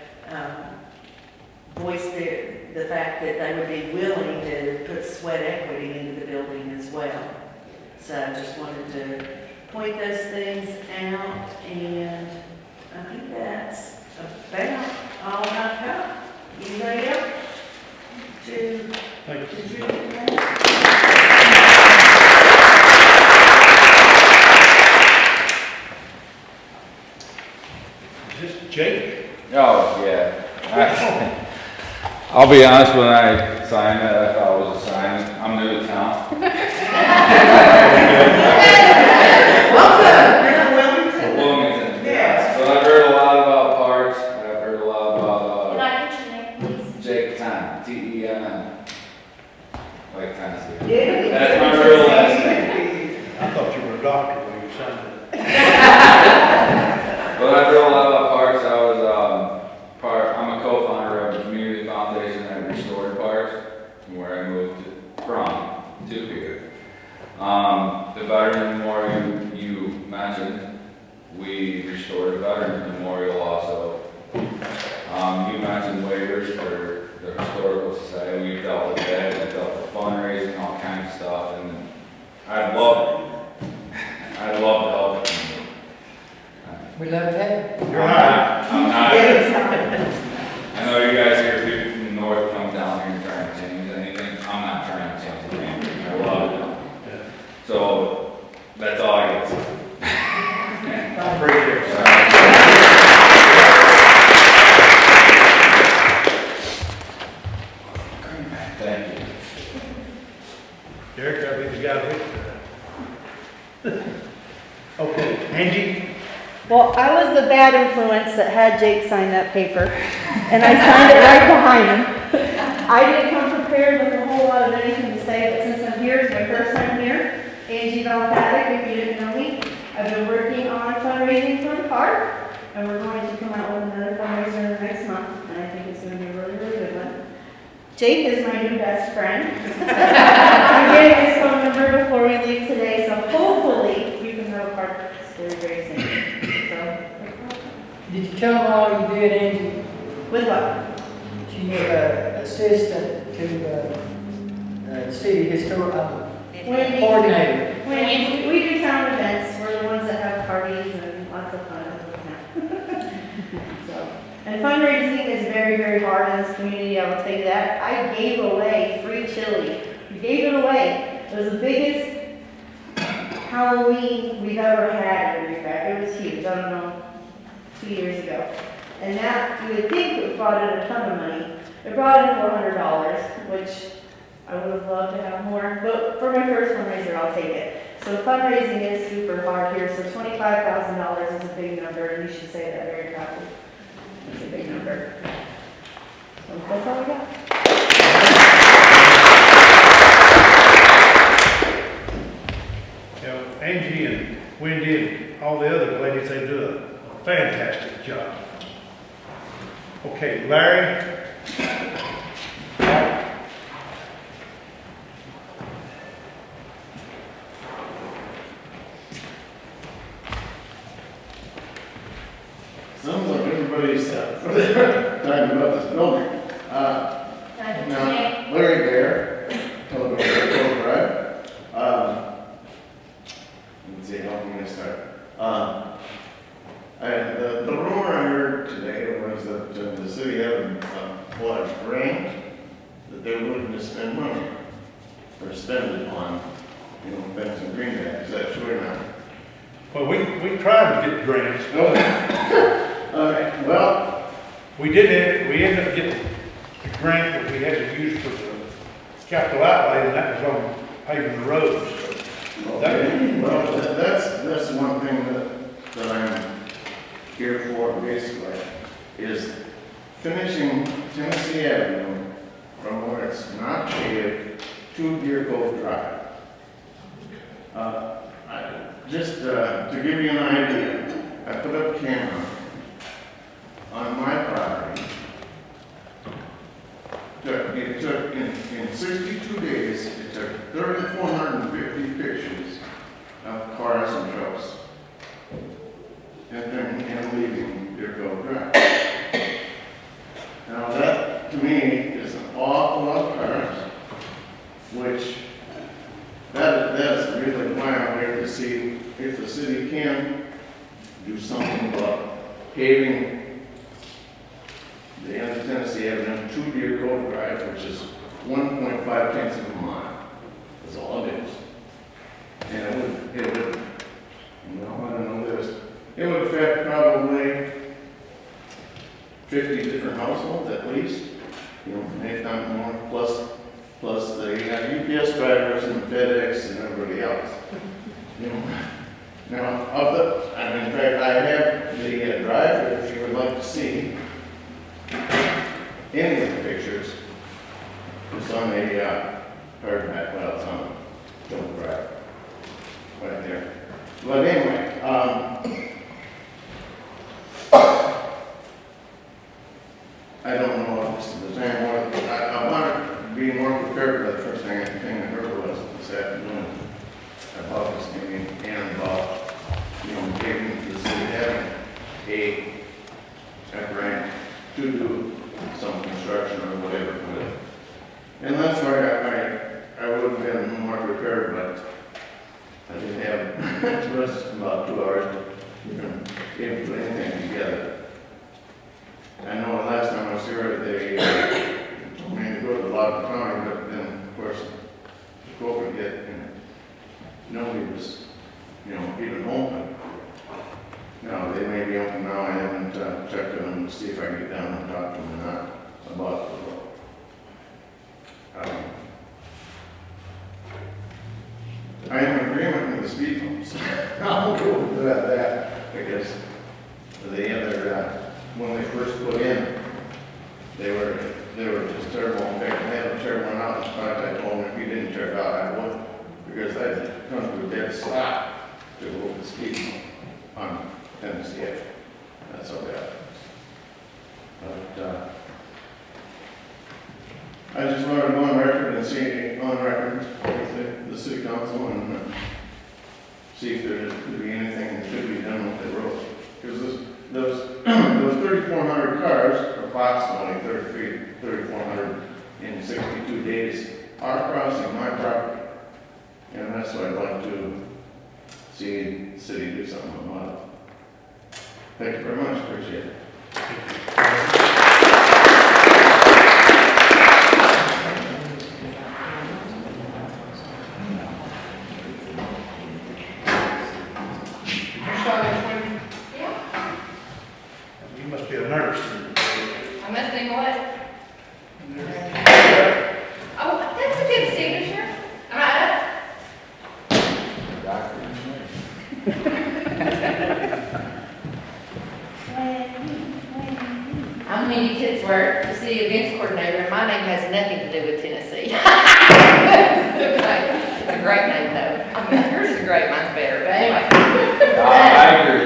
voiced the fact that they would be willing to put sweat equity into the building as well. So I just wanted to point those things out, and I think that's about all I've got. Anybody else to contribute to that? Is this Jake? Oh, yeah. I'll be honest, when I signed that, I thought it was a sign. I'm new to town. Wilmington. Yeah. So I've heard a lot about parks. I've heard a lot about, Can I get your name, please? Jake Tenn, T-E-N-N. Like Tennessee. Yeah. That's my real last name. I thought you were a doctor when you signed it. But I've heard a lot about parks. I'm a co-founder of the community foundation that restored parks, where I moved from to here. The Veteran Memorial you mentioned, we restored the Veteran Memorial also. You mentioned waivers for the Historical Society. We've dealt with that. We've dealt with fundraising, all kinds of stuff, and I'd love to help the community. We love that. You're not. I'm not. I know you guys hear people from the north come down here and trying to change anything. I'm not trying to change anything. I love it. So that's all I got to say. I appreciate it. Well, I was the bad influence that had Jake sign that paper, and I signed it right behind him. I didn't come prepared with a whole lot of anything to say, but since I'm here, it's my first time here. Angie Valpatic, if you didn't know me, I've been working on fundraising for the park, and we're going to come out with another fundraiser in the next month, and I think it's going to be a really, really good one. Jake is my new best friend. I'm getting his phone number before we leave today, so hopefully we can have a park very, very soon. Did you tell them all you did, Angie? With what? She was an assistant to city historic coordinator. When we do town events, we're the ones that have parties and lots of fun. So, and fundraising is very, very hard in this community, I will tell you that. I gave away free chili. We gave it away. It was the biggest Halloween we've ever had in Greenback. It was huge. I don't know, 2 years ago. And that, you would think it brought in a ton of money. It brought in $400, which I would have loved to have more, but for my first fundraiser, I'll take it. So fundraising is super hard here, so $25,000 is a big number, and you should say that very proudly. It's a big number. So that's all I got. You know, Angie and Wendy and all the other ladies, they do a fantastic job. Okay, Larry? Sounds like everybody's talking about this building. Now, Larry Bear, Telegraph Drive. Let's see, how can I start? The rumor I heard today was that the city had a grant that they're willing to spend money or spend it on, you know, things in Greenback. Is that true or not? Well, we tried to get grants. All right, well, We ended up getting the grant that we had to use for the capital outlay, and that was on paving the roads. okay. Well, that's one thing that I'm here for, basically, is finishing Tennessee Avenue from where it's not paved to Deer Cove Drive. Just to give you an idea, I put up camera on my property. It took in 62 days, it took 3,450 pictures of cars and trucks entering and leaving Deer Cove Drive. Now that, to me, is an awful lot of cars, which that's really why I'm here to see if the city can do something about paving the end of Tennessee Avenue to Deer Cove Drive, which is 1.5 tenths of a mile. That's all it is. And it would, no, I don't know this. It would affect probably 50 different households at least, you know, if not more, plus the UPS drivers and FedEx and everybody else. You know. Now, in fact, I have the driver, if you would like to see any of the pictures. It's on a hard map, well, it's on Joe Drive, right there. But anyway, I don't know if this is the time or I want to be more prepared, but the first thing I heard was this afternoon about this meeting and about, you know, taking the city having a grant to do some construction or whatever with it. And that's why I would have been more prepared, but I didn't have it was about 2 hours to even put anything together. I know last time I was here, they told me to go to Loudon County, but then, of course, the COVID hit and nobody was, you know, even open. Now, they may be open now. I haven't checked on them to see if I can get down and talk to them or not about the road. I am in agreement with the speed bumps. I'll go with that, I guess. the other, when they first put in, they were just terrible. In fact, I had a terrible one out. In fact, I told them if you didn't tear it out, I would, because I'd come to a dead stop to go the speed on Tennessee Ave. That's so bad. But, I just wanted to go on record and see, on record with the city council and see if there could be anything that could be done with the road. Because those 3,400 cars, approximately 3,400 in 62 days, are crossing my property. And that's what I'd like to see the city do something about it. Thank you very much, appreciate it. You must be a nurse. I must be what? Oh, that's a good signature. Am I up? I'm Wendy Titzworth, the city events coordinator, and my name has nothing to do with Tennessee. It's a great name though. I mean, yours is great, mine's better, but anyway. I agree.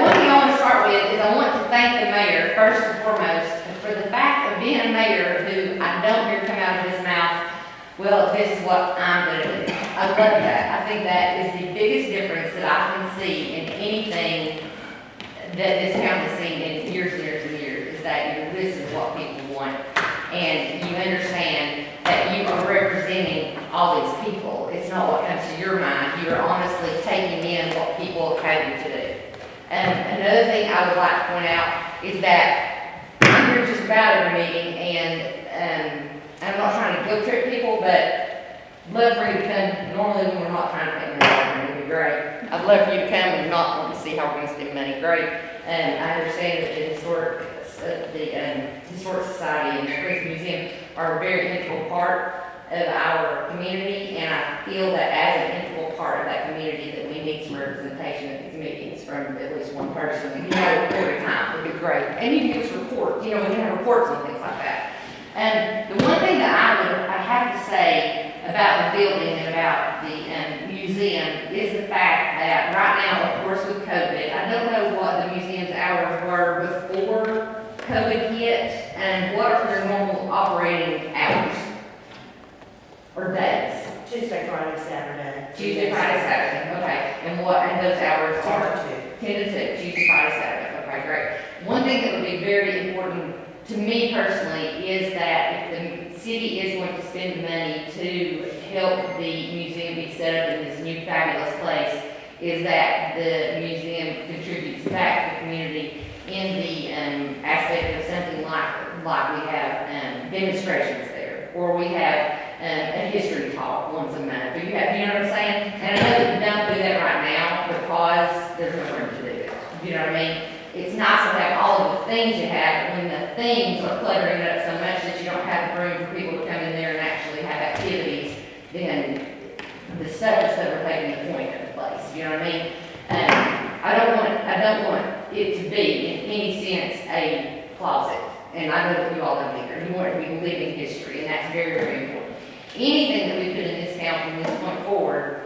One thing I want to start with is I want to thank the mayor, first and foremost, for the fact of being a mayor who I don't hear come out of his mouth, well, this is what I'm going to do. I love that. I think that is the biggest difference that I can see in anything that this town has seen in years and years and years, is that you listen to what people want and you understand that you are representing all these people. It's not what comes to your mind. You are honestly taking in what people have you to do. Another thing I would like to point out is that I'm here just about every meeting, and I'm not trying to guilt trip people, but love for you to come. Normally when we're not trying to pay money, it would be great. I'd love for you to come and not want to see how we're going to spend money. Great. And I understand that the Historic Society and the Freedom Museum are a very integral part of our community, and I feel that as an integral part of that community that we need some representation at these meetings from at least one person, every time would be great. And you can give us reports, we can have reports on things like that. And the one thing that I have to say about the building and about the museum is the fact that right now, of course with COVID, I don't know what the museum's hours were before COVID hit, and what are their normal operating hours? Or days? Tuesday, Friday, Saturday. Tuesday, Friday, Saturday, okay. And those hours are? 10 to 2. 10 to 2, Tuesday, Friday, Saturday, okay, great. One thing that would be very important to me personally is that if the city is going to spend money to help the museum be set up in this new fabulous place, is that the museum contributes back to the community in the aspect of something like we have demonstrations there, or we have a history talk once a month. Do you know what I'm saying? And I know that you don't do that right now because there's no room to do it. You know what I mean? It's nice to have all of the things you have, but when the things are cluttering it up so much that you don't have room for people to come in there and actually have activities, then the stuff is overtaking the point of the place. You know what I mean? I don't want it to be in any sense a closet, and I know that you all don't either. You want it to be living history, and that's very, very important. Anything that we put in this town from this point forward,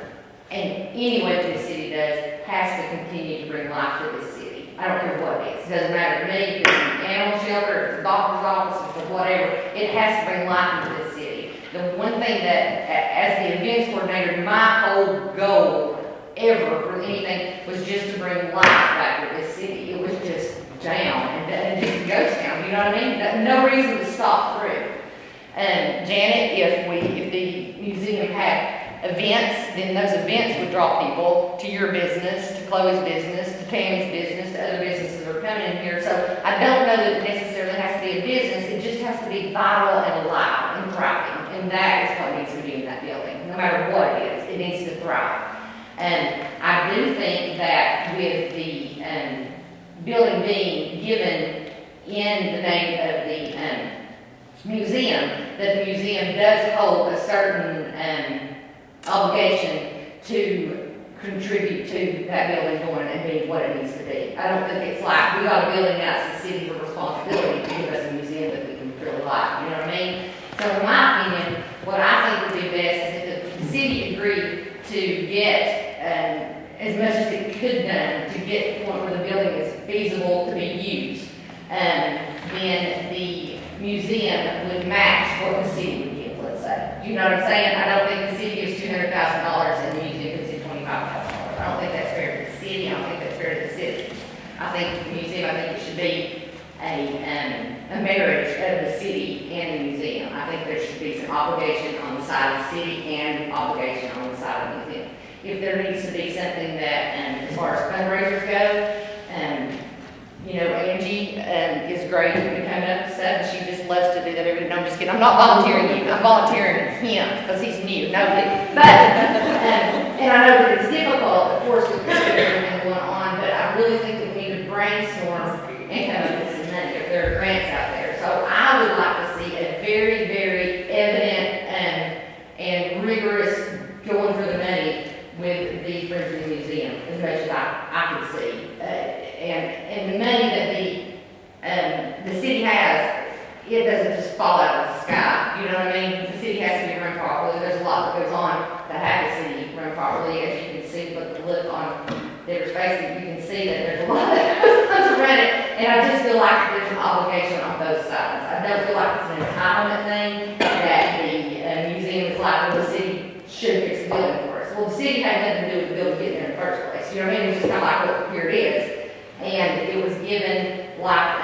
and any way that this city does, has to continue to bring life to this city. I don't care what it is. It doesn't matter to me if it's an animal shelter, if it's a doctor's office, if it's whatever. It has to bring life into this city. The one thing that, as the events coordinator, my whole goal ever for anything was just to bring life back to this city. It was just down and just a ghost town. You know what I mean? No reason to stop through. Janet, if the museum had events, then those events would draw people to your business, to Chloe's business, to Tammy's business, to other businesses that are coming in here. So I don't know that it necessarily has to be a business. It just has to be vital and alive and thriving. And that is what needs to be in that building. No matter what it is, it needs to thrive. And I do think that with the building being given in the name of the museum, that the museum does hold a certain obligation to contribute to that building going and being what it needs to be. I don't think it's like, we got a building now, it's the city's responsibility to give us a museum that we can really like, you know what I mean? So in my opinion, what I think would be best is if the city agreed to get, as much as it could done to get to the point where the building is feasible to be used, then the museum would match what the city would give, let's say. Do you know what I'm saying? I don't think the city gives $200,000 and the museum gives it $25,000. I don't think that's fair to the city. I don't think that's fair to the citizens. I think the museum, I think it should be a marriage of the city and the museum. I think there should be some obligation on the side of the city and obligation on the side of the museum. If there needs to be something that, as far as fundraisers go, you know, Angie is great when it comes up to stuff, and she just loves to do that every day. No, I'm just kidding. I'm not volunteering you. I'm volunteering him because he's new. Nobody. But, and I know that it's difficult, of course, with everything going on, but I really think that we need to brainstorm and come up with some money if there are grants out there. So I would like to see a very, very evident and rigorous going for the money with the Friends of the Museum, as much as I could see. And the money that the city has, it doesn't just fall out of the sky. You know what I mean? The city has to be run properly. There's a lot that goes on to have the city run properly. As you can see, look on their faces, you can see that there's a lot that goes on to run it. And I just feel like there's an obligation on both sides. I don't feel like it's an entitlement thing that the museum is like, well, the city should fix the building for us. Well, the city had nothing to do with the building getting there in the first place. You know what I mean? It was just kind of like, well, here it is. And it was given like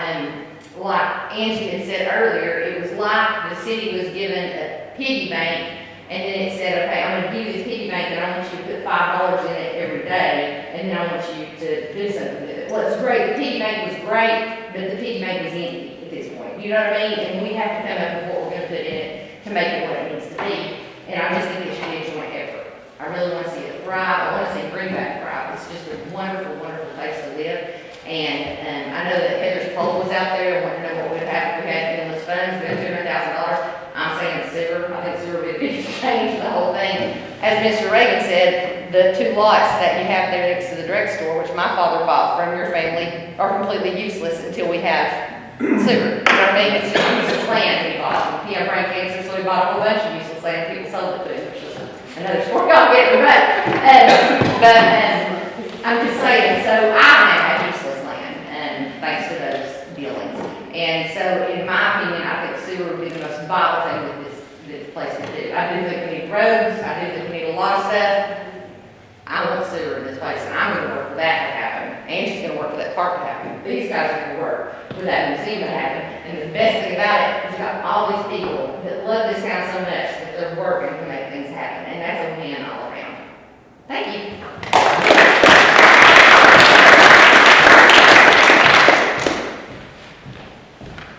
Angie had said earlier, it was like the city was given a piggy bank, and then it said, okay, I'm going to give you this piggy bank, and I want you to put $5 in it every day, and then I want you to do something with it. Well, it's great. The piggy bank was great, but the piggy bank was empty at this point. You know what I mean? And we have to come up with what we're going to put in it to make it what it needs to be. And I just think it should be a joint effort. I really want to see it thrive. I want to see Greenback thrive. It's just a wonderful, wonderful place to live. And I know that Heather's poll was out there. I wanted to know what we would have if we had endless funds. We had $200,000. I'm saying sewer. I think sewer would be a big change to the whole thing. As Mr. Reagan said, the 2 lots that you have there next to the drugstore, which my father bought from your family, are completely useless until we have sewer. You know what I mean? It's just useless land we bought. He had brain cancer, so we bought a whole bunch of useless land. People sold it to him, which was another story I'll get to. But I'm just saying, so I have useless land, thanks to those dealings. And so, in my opinion, I think sewer would be the most vital thing that this place can do. I do think we need roads. I do think we need a lot of stuff. I want sewer in this place, and I'm going to work for that to happen. Angie's going to work for that park to happen. These guys are going to work for that museum to happen. And the best thing about it is got all these people that love this town so much that they're working to make things happen. And that's a win all around. Thank you.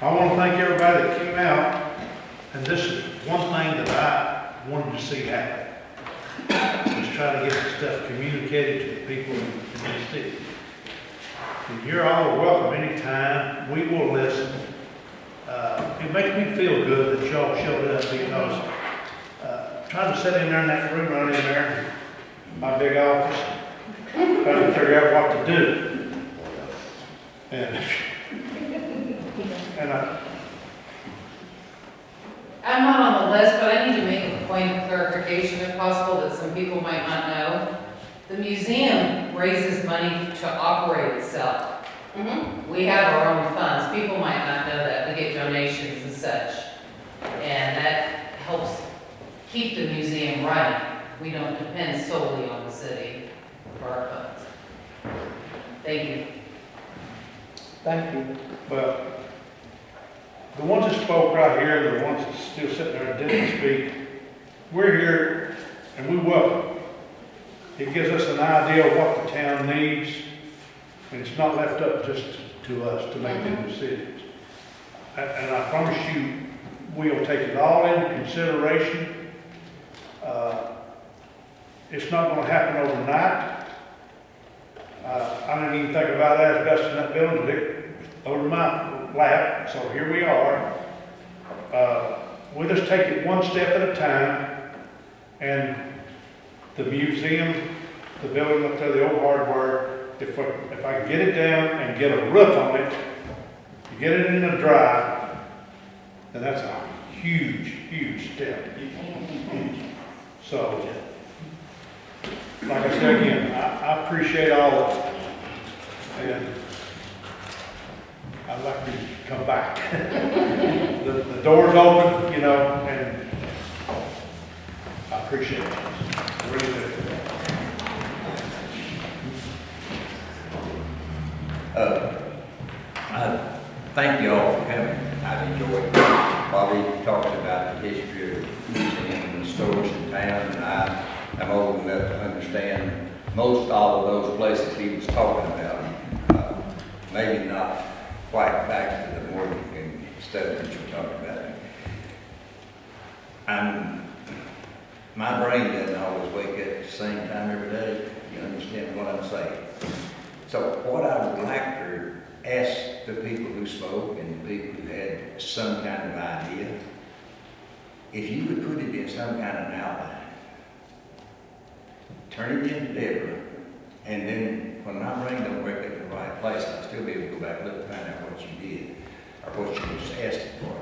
I want to thank everybody that came out, and this is one thing that I wanted to see happen. Was try to get this stuff communicated to the people in this city. And you're all welcome anytime. We will listen. It makes me feel good that y'all showed up because trying to sit in there in that room right in there, my big office, trying to figure out what to do. And I'm not on the list, but I need to make a point of clarification if possible that some people might not know. The museum raises money to operate itself. We have our own funds. People might not know that. We get donations and such. And that helps keep the museum running. We don't depend solely on the city for our funds. Thank you. Thank you. Well, the ones that spoke right here, the ones that's still sitting there and didn't speak, we're here and we welcome. It gives us an idea of what the town needs, and it's not left up just to us to make the decisions. And I promise you, we'll take it all into consideration. It's not going to happen overnight. I didn't even think about asbestos in that building, it over my lap, so here we are. We'll just take it one step at a time, and the museum the building up there, the old hardware, if I can get it down and get a roof on it, to get it in the dry, then that's a huge, huge step. So, like I said again, I appreciate all of it. And I'd like to come back. The door's open, you know, and I appreciate it. I really do. I thank you all for coming. I've enjoyed Bobby talking about the history of the museum and the stores in town, and I'm old enough to understand most all of those places he was talking about. Maybe not quite back to the mortgage and stuff that you're talking about. My brain doesn't always wake up at the same time every day. You understand what I'm saying? So what I would like to ask the people who spoke and the people who had some kind of idea, if you would put it in some kind of an outline, turn it into Deborah, and then when my brain don't work in the right place, I'll still be able to go back and look and find out what you did or what you was asking for.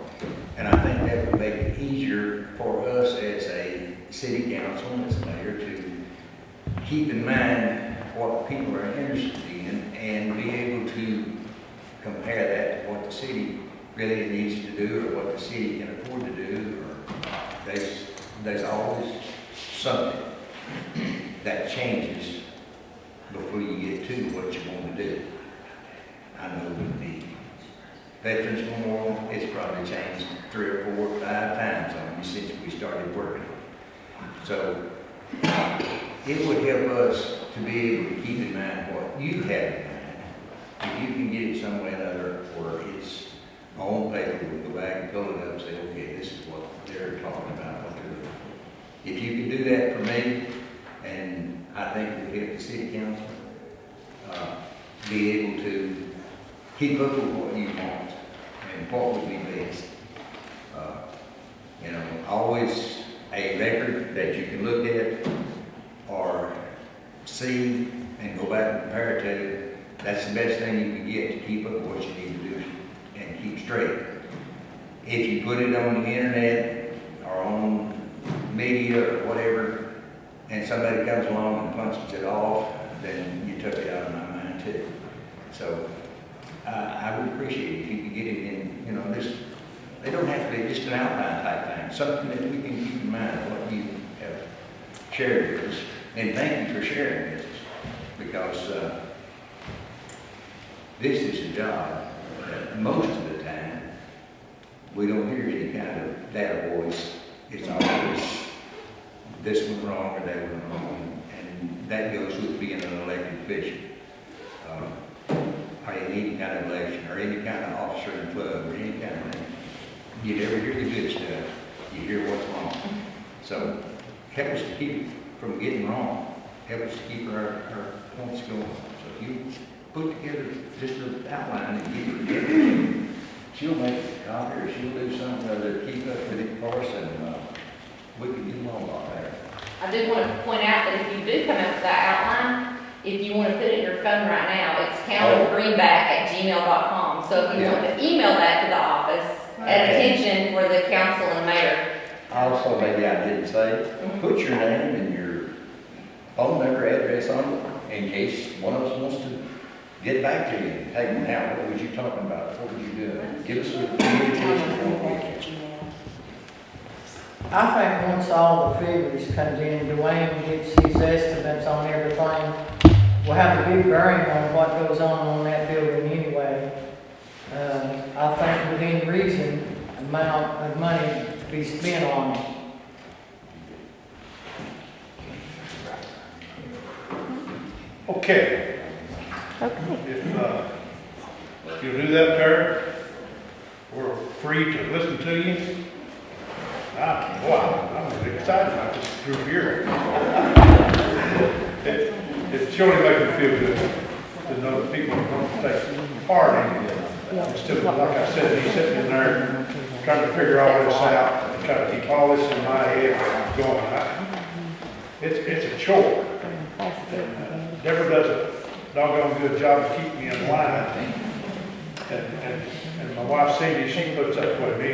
And I think that would make it easier for us as a city council and as mayor to keep in mind what people are interested in and be able to compare that to what the city really needs to do or what the city can afford to do. Or there's always something that changes before you get to what you want to do. I know with the Veterans Memorial, it's probably changed 3 or 4 or 5 times on me since we started working. So it would help us to be able to keep in mind what you have in mind. If you can get it some way or another, or it's on paper, we'll go back and pull it up and say, okay, this is what they're talking about, what they're doing. If you can do that for me, and I think it will help the city council be able to keep up with what you want and what would be best. You know, always a record that you can look at or see and go back and compare it to. That's the best thing you can get to keep up with what you need to do and keep straight. If you put it on the internet or on media or whatever, and somebody comes along and punches it off, then you took it out of my mind too. So I would appreciate it if you could get it in, you know, this, they don't have to be just an outline type thing, something that we can keep in mind what you have shared with us. And thank you for sharing this, because this is a job that most of the time, we don't hear any kind of data voice. It's always this one wrong or that one wrong, and that goes with being an elected official. Or any kind of election, or any kind of officer in the club, or any kind of thing. You never hear the good stuff, you hear what's wrong. So help us to keep it from getting wrong. Help us to keep our points going. So if you put together just an outline and get it together, she'll make a copy or she'll do something to keep up with it for us, and we can get along a lot better. I do want to point out that if you do come up with that outline, if you want to put it in your phone right now, it's countygreenback@gmail.com. So if you want to email that to the office at attention for the council and mayor. Also, maybe I didn't say, put your name and your phone number, address on it, in case one of us wants to get back to you. Hey, now, what was you talking about? What were you doing? Give us a communication for I think once all the figures comes in, Dwayne gets his estimates on everything, we'll have a big bearing on what goes on that building anyway. I think within reason, amount of money to be spent on it. Okay. Okay. If you'll do that, Terry, we're free to listen to you. I'm really excited about this group here. It surely makes me feel good to know that people are going to take part in it. Instead of, like I said, me sitting in there trying to figure all this out, and trying to keep all this in my head going. It's a chore. Deborah does a doggone good job of keeping me in line. And my wife Cindy, she puts up with me,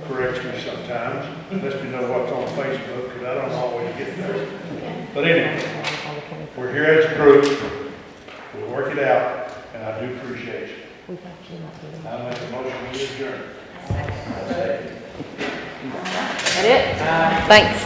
corrects me sometimes, lets me know what's on Facebook, because I don't always get there. But anyway, we're here as a group, we'll work it out, and I do appreciate you. I make a motion to adjourn. That it? Thanks.